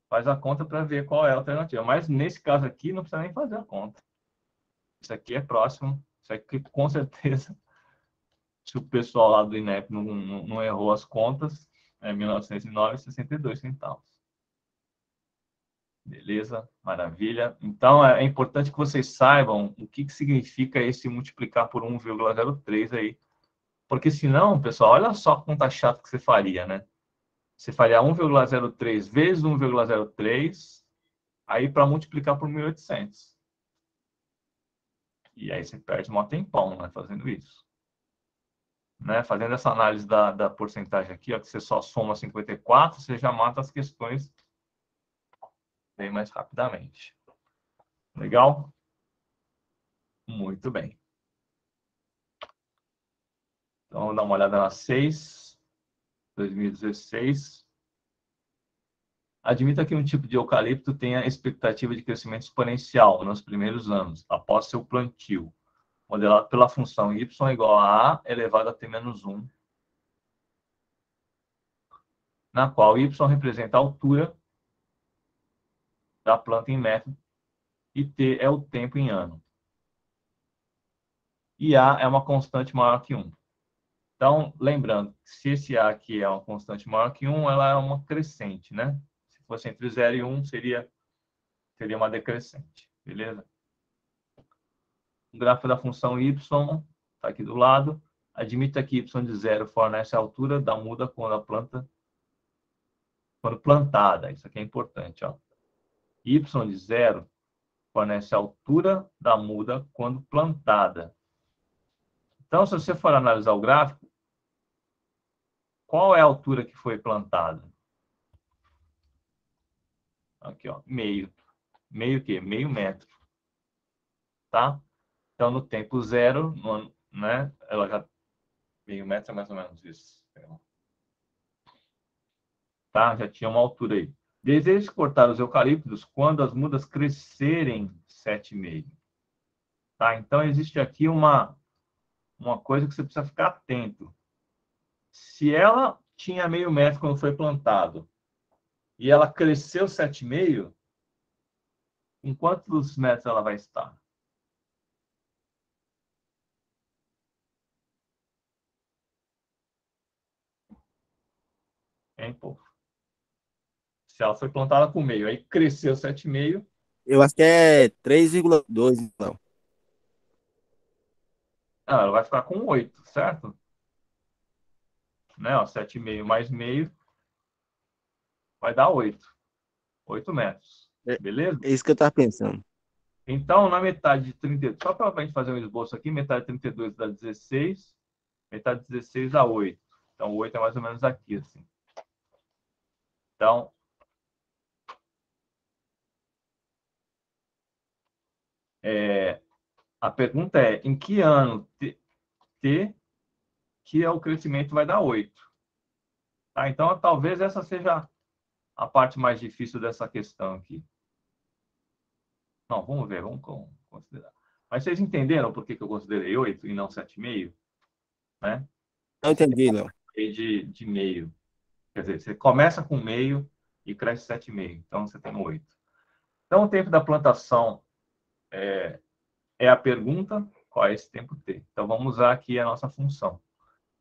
Faz a conta para ver qual é a alternativa. Mas nesse caso aqui não precisa nem fazer a conta. Isso aqui é próximo, isso aqui com certeza, se o pessoal lá do INEP não errou as contas, é 1.909,62 centavos. Beleza? Maravilha. Então, é importante que vocês saibam o que significa esse multiplicar por 1,03 aí. Porque senão, pessoal, olha só a conta chata que você faria, né? Você faria 1,03 vezes 1,03, aí para multiplicar por 1.800. E aí você perde um tempão, né, fazendo isso. Né? Fazendo essa análise da porcentagem aqui, ó, que você só soma 54, você já mata as questões bem mais rapidamente. Legal? Muito bem. Então, vamos dar uma olhada na 6, 2016. Admita que um tipo de eucalipto tenha expectativa de crescimento exponencial nos primeiros anos, após seu plantio, modelado pela função y igual a A elevado a t menos 1, na qual y representa a altura da planta em metro e t é o tempo em ano. E A é uma constante maior que 1. Então, lembrando, se esse A aqui é uma constante maior que 1, ela é uma crescente, né? Se fosse entre 0 e 1, seria uma decrescente, beleza? O gráfico da função y está aqui do lado. Admita que y de 0 fornece a altura da muda quando plantada. Isso aqui é importante, ó. Y de 0 fornece a altura da muda quando plantada. Então, se você for analisar o gráfico, qual é a altura que foi plantada? Aqui, ó, meio. Meio o quê? Meio metro. Tá? Então, no tempo 0, né? Ela já... Meio metro é mais ou menos isso. Tá? Já tinha uma altura aí. Deseja cortar os eucaliptos quando as mudas crescerem 7,5. Tá? Então, existe aqui uma coisa que você precisa ficar atento. Se ela tinha meio metro quando foi plantado e ela cresceu 7,5, em quantos metros ela vai estar? Hein, povo? Se ela foi plantada com meio, aí cresceu 7,5. Eu acho que é 3,2, então. Ah, ela vai ficar com 8, certo? Né? Ó, 7,5 mais meio vai dar 8. 8 metros. Beleza? É isso que eu tava pensando. Então, na metade de 32, só para a gente fazer um esboço aqui, metade de 32 dá 16, metade de 16 dá 8. Então, 8 é mais ou menos aqui, assim. Então, a pergunta é, em que ano T que é o crescimento vai dar 8? Tá? Então, talvez essa seja a parte mais difícil dessa questão aqui. Não, vamos ver, vamos considerar. Mas vocês entenderam por que eu considerei 8 e não 7,5? Né? Não entendi, Léo. De meio. Quer dizer, você começa com meio e cresce 7,5. Então, você tem 8. Então, o tempo da plantação é a pergunta, qual é esse tempo t? Então, vamos usar aqui a nossa função.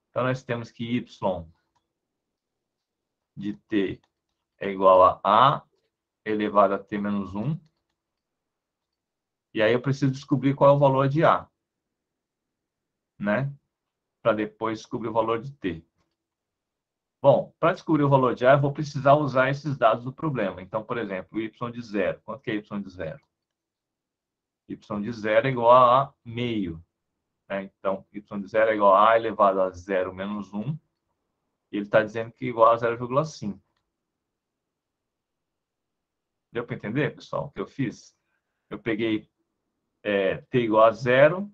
Então, nós temos que y de t é igual a elevado a t menos 1. E aí eu preciso descobrir qual é o valor de a, né? Para depois descobrir o valor de t. Bom, para descobrir o valor de a, eu vou precisar usar esses dados do problema. Então, por exemplo, y de 0. Quanto que é y de 0? Y de 0 é igual a meio. Né? Então, y de 0 é igual a a elevado a 0 menos 1. E ele está dizendo que é igual a 0,5. Deu para entender, pessoal, o que eu fiz? Eu peguei t igual a 0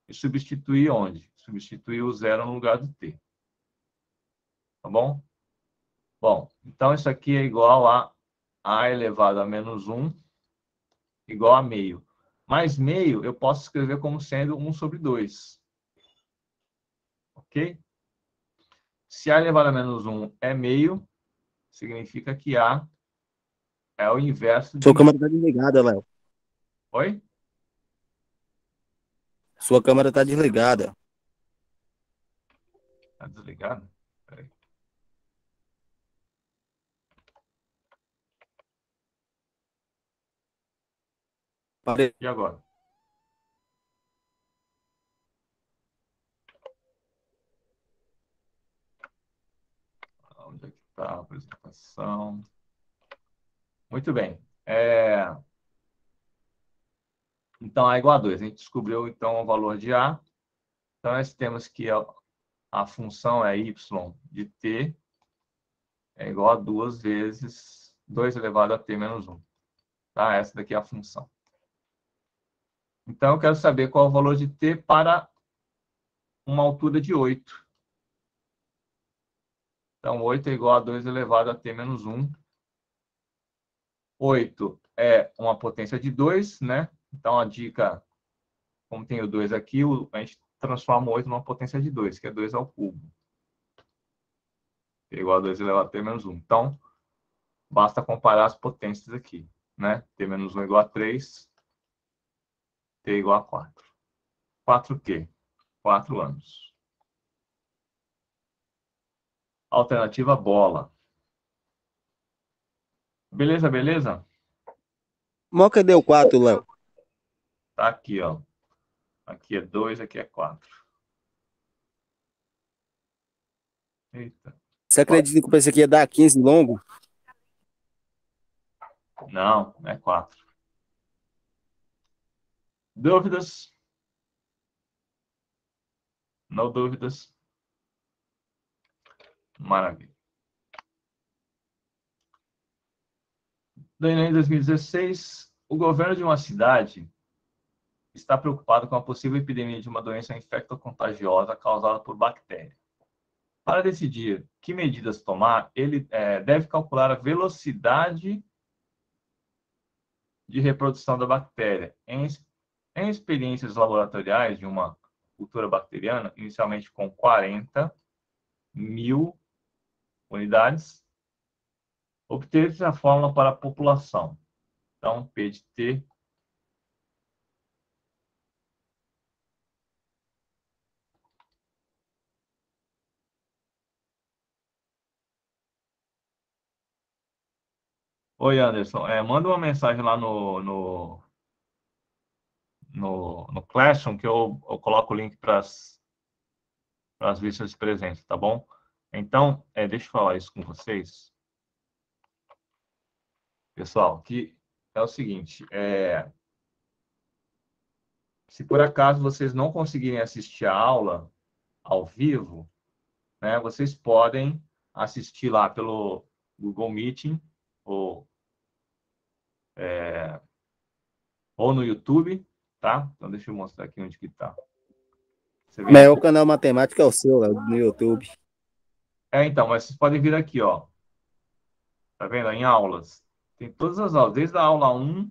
e substituí onde? Substituí o 0 no lugar do t. Tá bom? Bom, então isso aqui é igual a elevado a menos 1 igual a meio. Mais meio eu posso escrever como sendo 1 sobre 2. Ok? Se a elevado a menos 1 é meio, significa que a é o inverso de... Sua câmera tá desligada, Léo. Oi? Sua câmera tá desligada. Tá desligado? Peraí. E agora? Onde é que está a apresentação? Muito bem. Então, A é igual a 2. A gente descobriu, então, o valor de A. Então, nós temos que a função é y de t é igual a 2 vezes 2 elevado a t menos 1. Tá? Essa daqui é a função. Então, eu quero saber qual é o valor de t para uma altura de 8. Então, 8 é igual a 2 elevado a t menos 1. 8 é uma potência de 2, né? Então, a dica, como tem o 2 aqui, a gente transforma o 8 numa potência de 2, que é 2 ao cubo. Que é igual a 2 elevado a t menos 1. Então, basta comparar as potências aqui, né? T menos 1 igual a 3, t igual a 4. 4 o quê? 4 anos. Alternativa bola. Beleza, beleza? Mas cadê o 4, Léo? Tá aqui, ó. Aqui é 2, aqui é 4. Eita. Você acredita que eu pensei que ia dar 15 longo? Não, é 4. Dúvidas? Não dúvidas? Maravilha. No Enem 2016, o governo de uma cidade está preocupado com a possível epidemia de uma doença infectocontagiosa causada por bactéria. Para decidir que medidas tomar, ele deve calcular a velocidade de reprodução da bactéria. Em experiências laboratoriais de uma cultura bacteriana, inicialmente com 40.000 unidades, obteve-se a fórmula para a população. Então, P de T Oi, Anderson. Manda uma mensagem lá no Classroom que eu coloco o link para as listas de presença, tá bom? Então, deixa eu falar isso com vocês. Pessoal, que é o seguinte, se por acaso vocês não conseguirem assistir a aula ao vivo, né, vocês podem assistir lá pelo Google Meeting ou no YouTube, tá? Então, deixa eu mostrar aqui onde que tá. Você vê? O canal Matemática é o seu, Léo, no YouTube. Então, mas vocês podem vir aqui, ó. Tá vendo? Em aulas. Tem todas as aulas, desde a aula 1.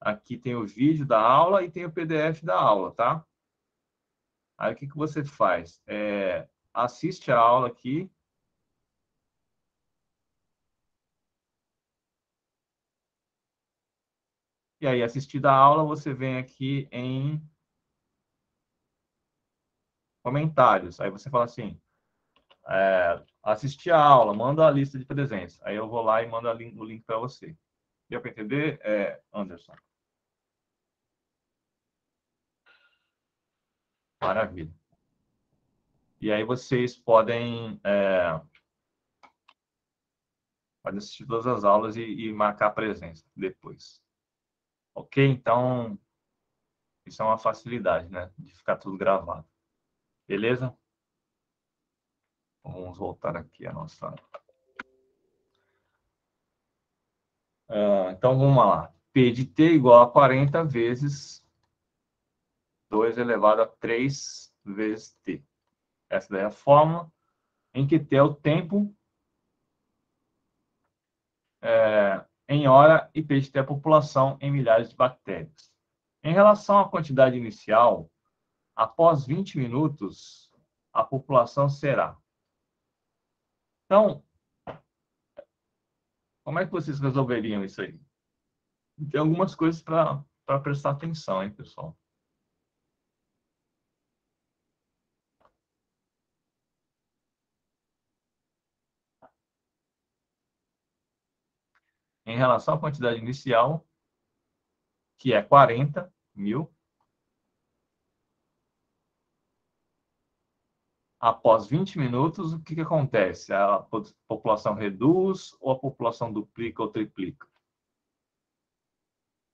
Aqui tem o vídeo da aula e tem o PDF da aula, tá? Aí o que você faz? Assiste a aula aqui. E aí, assistida a aula, você vem aqui em comentários. Aí você fala assim, assistir a aula, manda a lista de presença. Aí eu vou lá e mando o link para você. Deu para entender, Anderson? Maravilha. E aí vocês podem assistir todas as aulas e marcar presença depois. Ok? Então, isso é uma facilidade, né? De ficar tudo gravado. Beleza? Vamos voltar aqui a nossa... então, vamos lá. P de T igual a 40 vezes 2 elevado a 3 vezes T. Essa daí é a fórmula em que T é o tempo em hora e P de T é a população em milhares de bactérias. Em relação à quantidade inicial, após 20 minutos, a população será. Então, como é que vocês resolveriam isso aí? Tem algumas coisas para prestar atenção, hein, pessoal? Em relação à quantidade inicial, que é 40.000, após 20 minutos, o que acontece? A população reduz ou a população duplica ou triplica?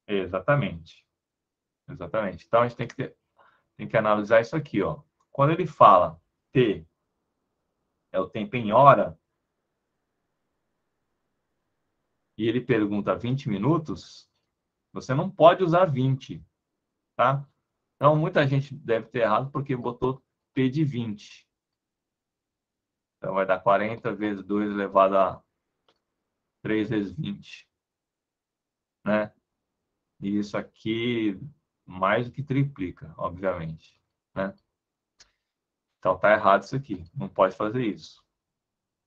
Exatamente. Exatamente. Então, a gente tem que analisar isso aqui, ó. Quando ele fala T é o tempo em hora, e ele pergunta 20 minutos, você não pode usar 20, tá? Então, muita gente deve ter errado porque botou P de 20. Então, vai dar 40 vezes 2 elevado a 3 vezes 20. né? E isso aqui mais do que triplica, obviamente, né? Então tá errado isso aqui, não pode fazer isso.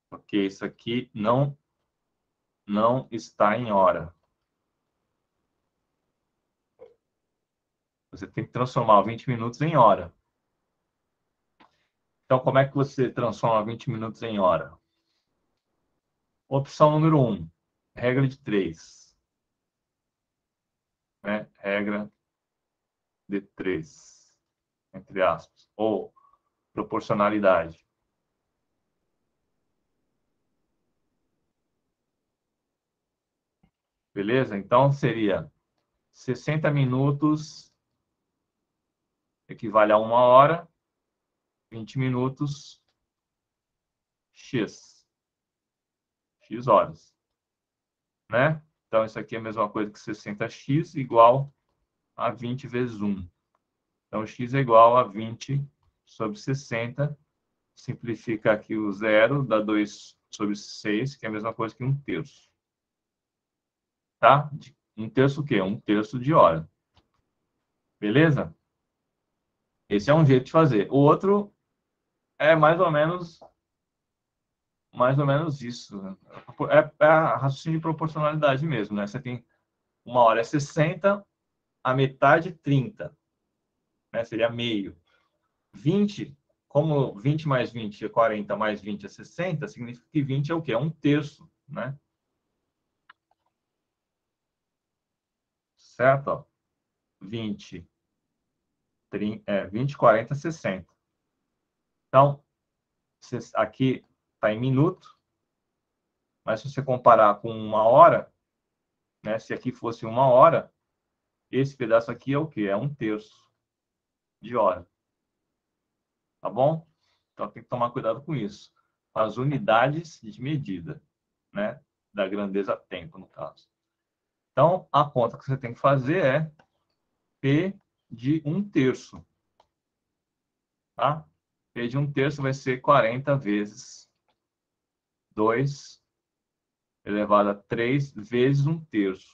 Porque isso aqui não está em hora. Você tem que transformar 20 minutos em hora. Então, como é que você transforma 20 minutos em hora? Opção número 1, regra de 3. Né? Regra de 3, entre aspas. Ou proporcionalidade. Beleza? Então, seria 60 minutos equivale a 1 hora, 20 minutos, X horas, né? Então, isso aqui é a mesma coisa que 60x igual a 20 vezes 1. Então, x é igual a 20 sobre 60. Simplifica aqui o zero, dá 2 sobre 6, que é a mesma coisa que 1/3. Tá? 1/3 o quê? 1/3 de hora. Beleza? Esse é um jeito de fazer. O outro é mais ou menos isso. Né? É a raciocínio de proporcionalidade mesmo, né? Você tem 1 hora é 60, a metade 30, né? Seria meio. 20, como 20 mais 20 é 40, mais 20 é 60, significa que 20 é o quê? É 1/3, né? Certo? Ó. 20, 20, 40, 60. Então, aqui está em minuto, mas se você comparar com 1 hora, né? Se aqui fosse 1 hora, esse pedaço aqui é o quê? É 1/3 de hora. Tá bom? Então, tem que tomar cuidado com isso. As unidades de medida, né? Da grandeza tempo, no caso. Então, a conta que você tem que fazer é P de 1/3. Tá? P de 1/3 vai ser 40 vezes 2 elevado a 3 vezes 1/3.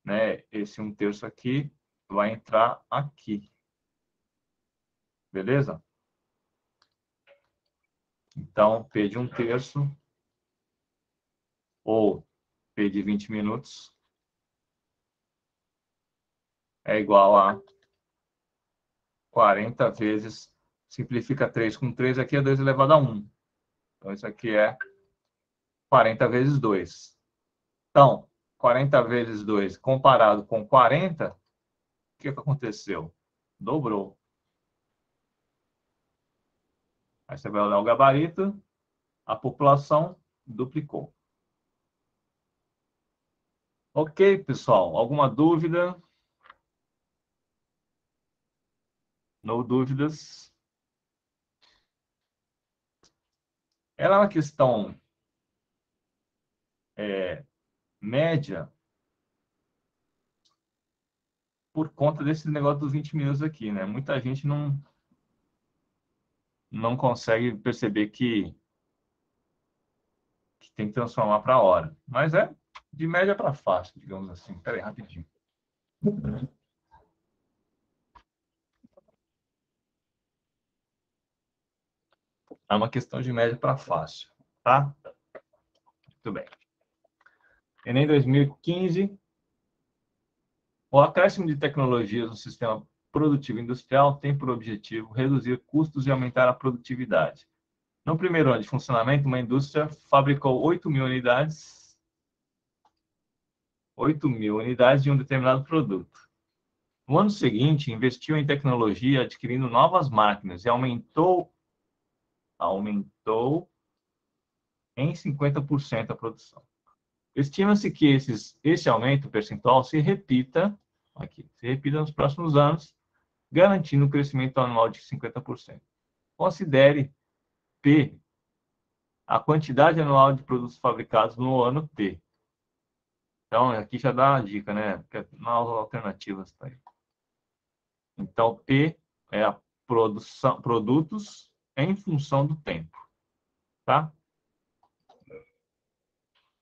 Né? Esse 1/3 aqui vai entrar aqui. Beleza? Então, P de 1/3 ou P de 20 minutos é igual a 40 vezes, simplifica 3 com 3, aqui é 2 elevado a 1. Então, isso aqui é 40 vezes 2. Então, 40 vezes 2 comparado com 40, o que aconteceu? Dobrou. Aí você vai olhar o gabarito, a população duplicou. Ok, pessoal? Alguma dúvida? No dúvidas? Ela é uma questão média por conta desse negócio dos 20 minutos aqui, né? Muita gente não consegue perceber que tem que transformar para hora. Mas é de média para fácil, digamos assim. Espera aí, rapidinho. É uma questão de média para fácil, tá? Muito bem. Enem 2015. O acréscimo de tecnologias no sistema produtivo industrial tem por objetivo reduzir custos e aumentar a produtividade. No primeiro ano de funcionamento, uma indústria fabricou 8.000 unidades de um determinado produto. No ano seguinte, investiu em tecnologia, adquirindo novas máquinas e aumentou em 50% a produção. Estima-se que esse aumento percentual se repita nos próximos anos, garantindo um crescimento anual de 50%. Considere P a quantidade anual de produtos fabricados no ano T. Então, aqui já dá uma dica, né? Porque nas alternativas tá aí. Então, P é a produtos em função do tempo, tá?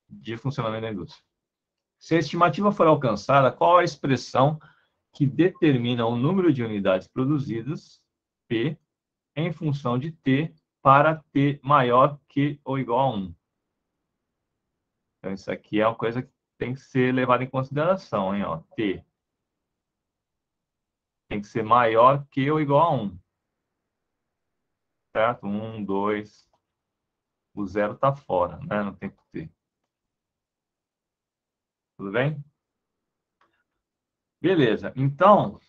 De funcionamento da indústria. Se a estimativa for alcançada, qual a expressão que determina o número de unidades produzidas, P, em função de T, para T maior que ou igual a 1? Então, isso aqui é uma coisa que tem que ser levada em consideração, hein? Ó, T tem que ser maior que ou igual a 1. Certo? 1, 2. O zero está fora, né? Não tem que ter. Tudo bem? Beleza. Então,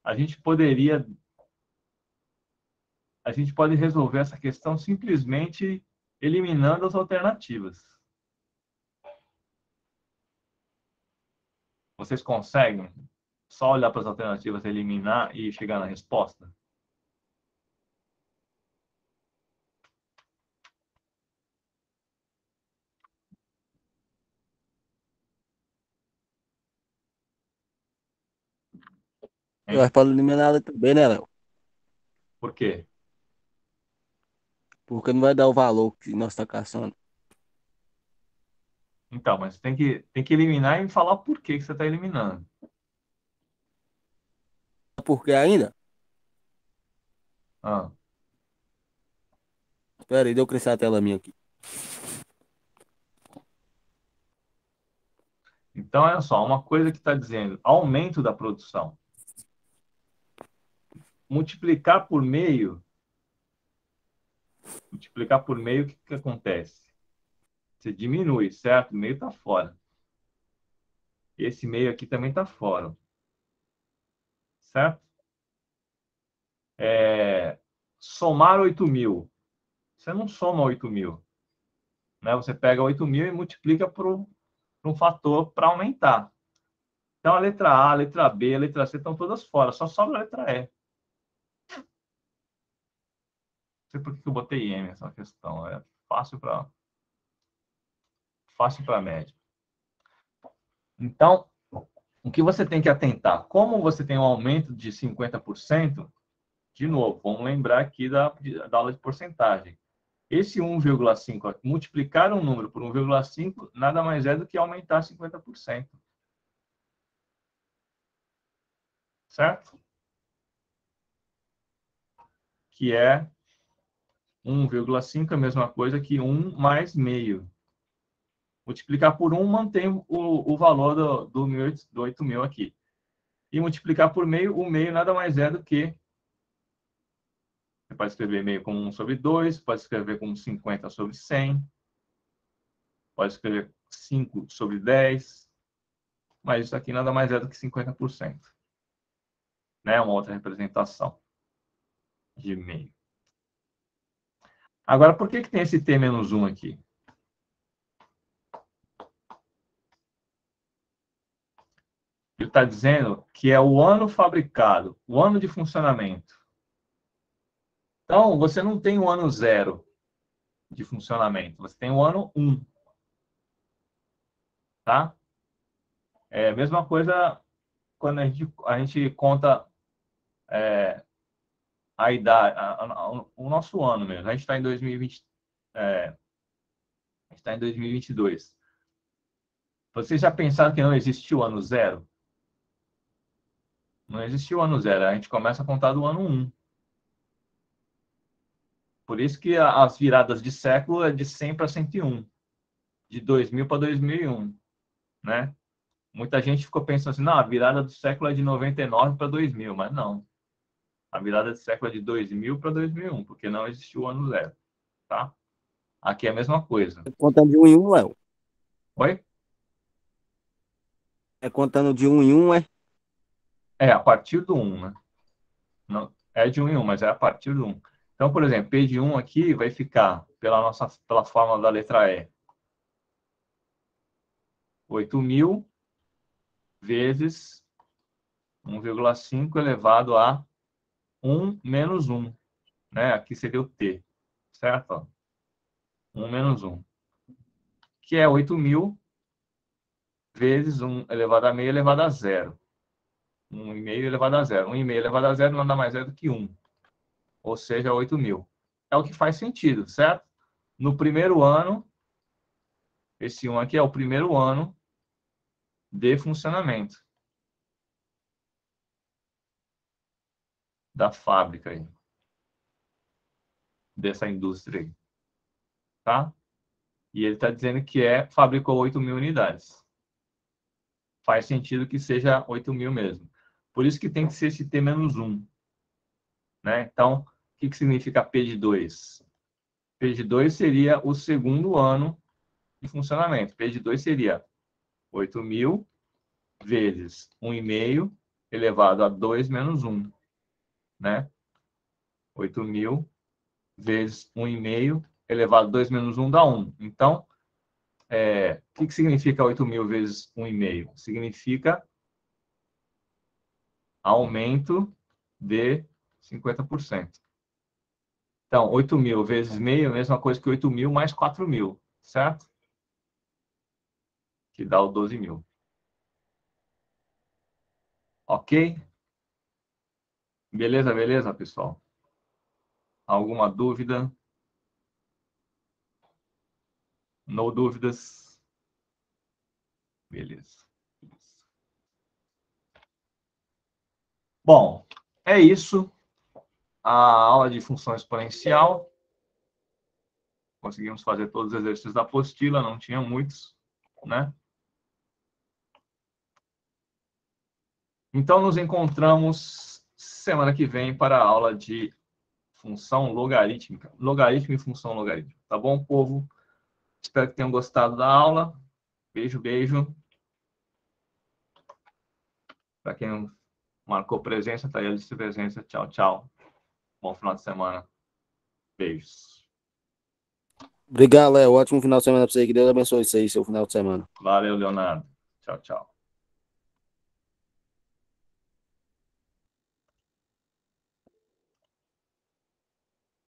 a gente pode resolver essa questão simplesmente eliminando as alternativas. Vocês conseguem só olhar para as alternativas, eliminar e chegar na resposta? Nós podemos eliminar ela também, né, Léo? Por quê? Porque não vai dar o valor que nós estamos caçando. Então, mas tem que eliminar e falar por que você está eliminando. Por que ainda? Ah, Espera aí, deixa eu crescer a tela minha aqui. então, olha só, uma coisa que está dizendo aumento da produção. Multiplicar por meio, o que acontece? Você diminui, certo? O meio está fora. Esse meio aqui também está fora. Certo? Somar 8.000. Você não soma 8.000. Né? Você pega 8.000 e multiplica por um fator para aumentar. Então, a letra A, a letra B, a letra C estão todas fora. Só sobra a letra E. Não sei por que eu botei M nessa questão. É fácil para média. Então, o que você tem que atentar? Como você tem um aumento de 50%, de novo, vamos lembrar aqui da aula de porcentagem. Esse 1,5, multiplicar um número por 1,5, nada mais é do que aumentar 50%. Certo? Que é 1,5 é a mesma coisa que 1 mais meio. Multiplicar por 1 mantém o valor do 8.000 aqui. E multiplicar por meio, o meio nada mais é do que... Você pode escrever meio como 1 sobre 2, pode escrever como 50 sobre 100, pode escrever 5 sobre 10, mas isso aqui nada mais é do que 50%. Né? Uma outra representação de meio. Agora, por que tem esse T-1 aqui? Ele está dizendo que é o ano fabricado, o ano de funcionamento. Então, você não tem o ano 0 de funcionamento, você tem o ano 1. Tá? É a mesma coisa quando a gente conta a idade, o nosso ano mesmo. A gente está em 2020, a gente está em 2022. Vocês já pensaram que não existiu o ano 0? Não existiu o ano 0. A gente começa a contar do ano 1. Por isso que as viradas de século é de 100 para 101, de 2000 para 2001, né? Muita gente ficou pensando assim, não, a virada do século é de 99 para 2000, mas não. A virada de século é de 2000 para 2001, porque não existiu o ano 0, tá? Aqui é a mesma coisa. É contando de 1 em 1, Léo. Oi? É contando de 1 em 1, é? É, a partir do 1, né? Não, é de 1 em 1, mas é a partir do 1. Então, por exemplo, P de 1 aqui vai ficar pela fórmula da letra E. 8.000 vezes 1,5 elevado a 1 menos 1. Né? Aqui seria o T, certo? 1 menos 1. Que é 8.000 vezes 1 elevado a meio elevado a 0. 1,5 elevado a 0. 1,5 elevado a 0 nada mais é do que 1. Ou seja, 8.000. É o que faz sentido, certo? No primeiro ano, Esse 1 aqui é o primeiro ano de funcionamento da fábrica aí, dessa indústria aí, tá? E ele está dizendo que fabricou 8.000 unidades. Faz sentido que seja 8.000 mesmo. Por isso que tem que ser esse T-1, né? Então, o que significa P de 2? P de 2 seria o segundo ano de funcionamento. P de 2 seria 8.000 vezes 1,5 elevado a 2 menos 1, né? 8.000 vezes 1,5 elevado a 2 menos 1 dá 1. Então, o que significa 8.000 vezes 1,5? Significa aumento de 50%. Então, 8.000 vezes meio é a mesma coisa que 8.000 mais 4.000, certo? Que dá o 12.000. Ok? Beleza, beleza, pessoal? Alguma dúvida? No dúvidas? Beleza. Bom, é isso. A aula de função exponencial. Conseguimos fazer todos os exercícios da apostila, não tinha muitos, né? Então, nos encontramos semana que vem para a aula de função logarítmica. Logaritmo e função logarítmica. Tá bom, povo? Espero que tenham gostado da aula. Beijo, beijo. Para quem não marcou presença, tá aí a lista de presença. Tchau, tchau. Bom final de semana. Beijos. Obrigado, Léo. Ótimo final de semana para você. Que Deus abençoe isso aí, seu final de semana. Valeu, Leonardo. Tchau, tchau.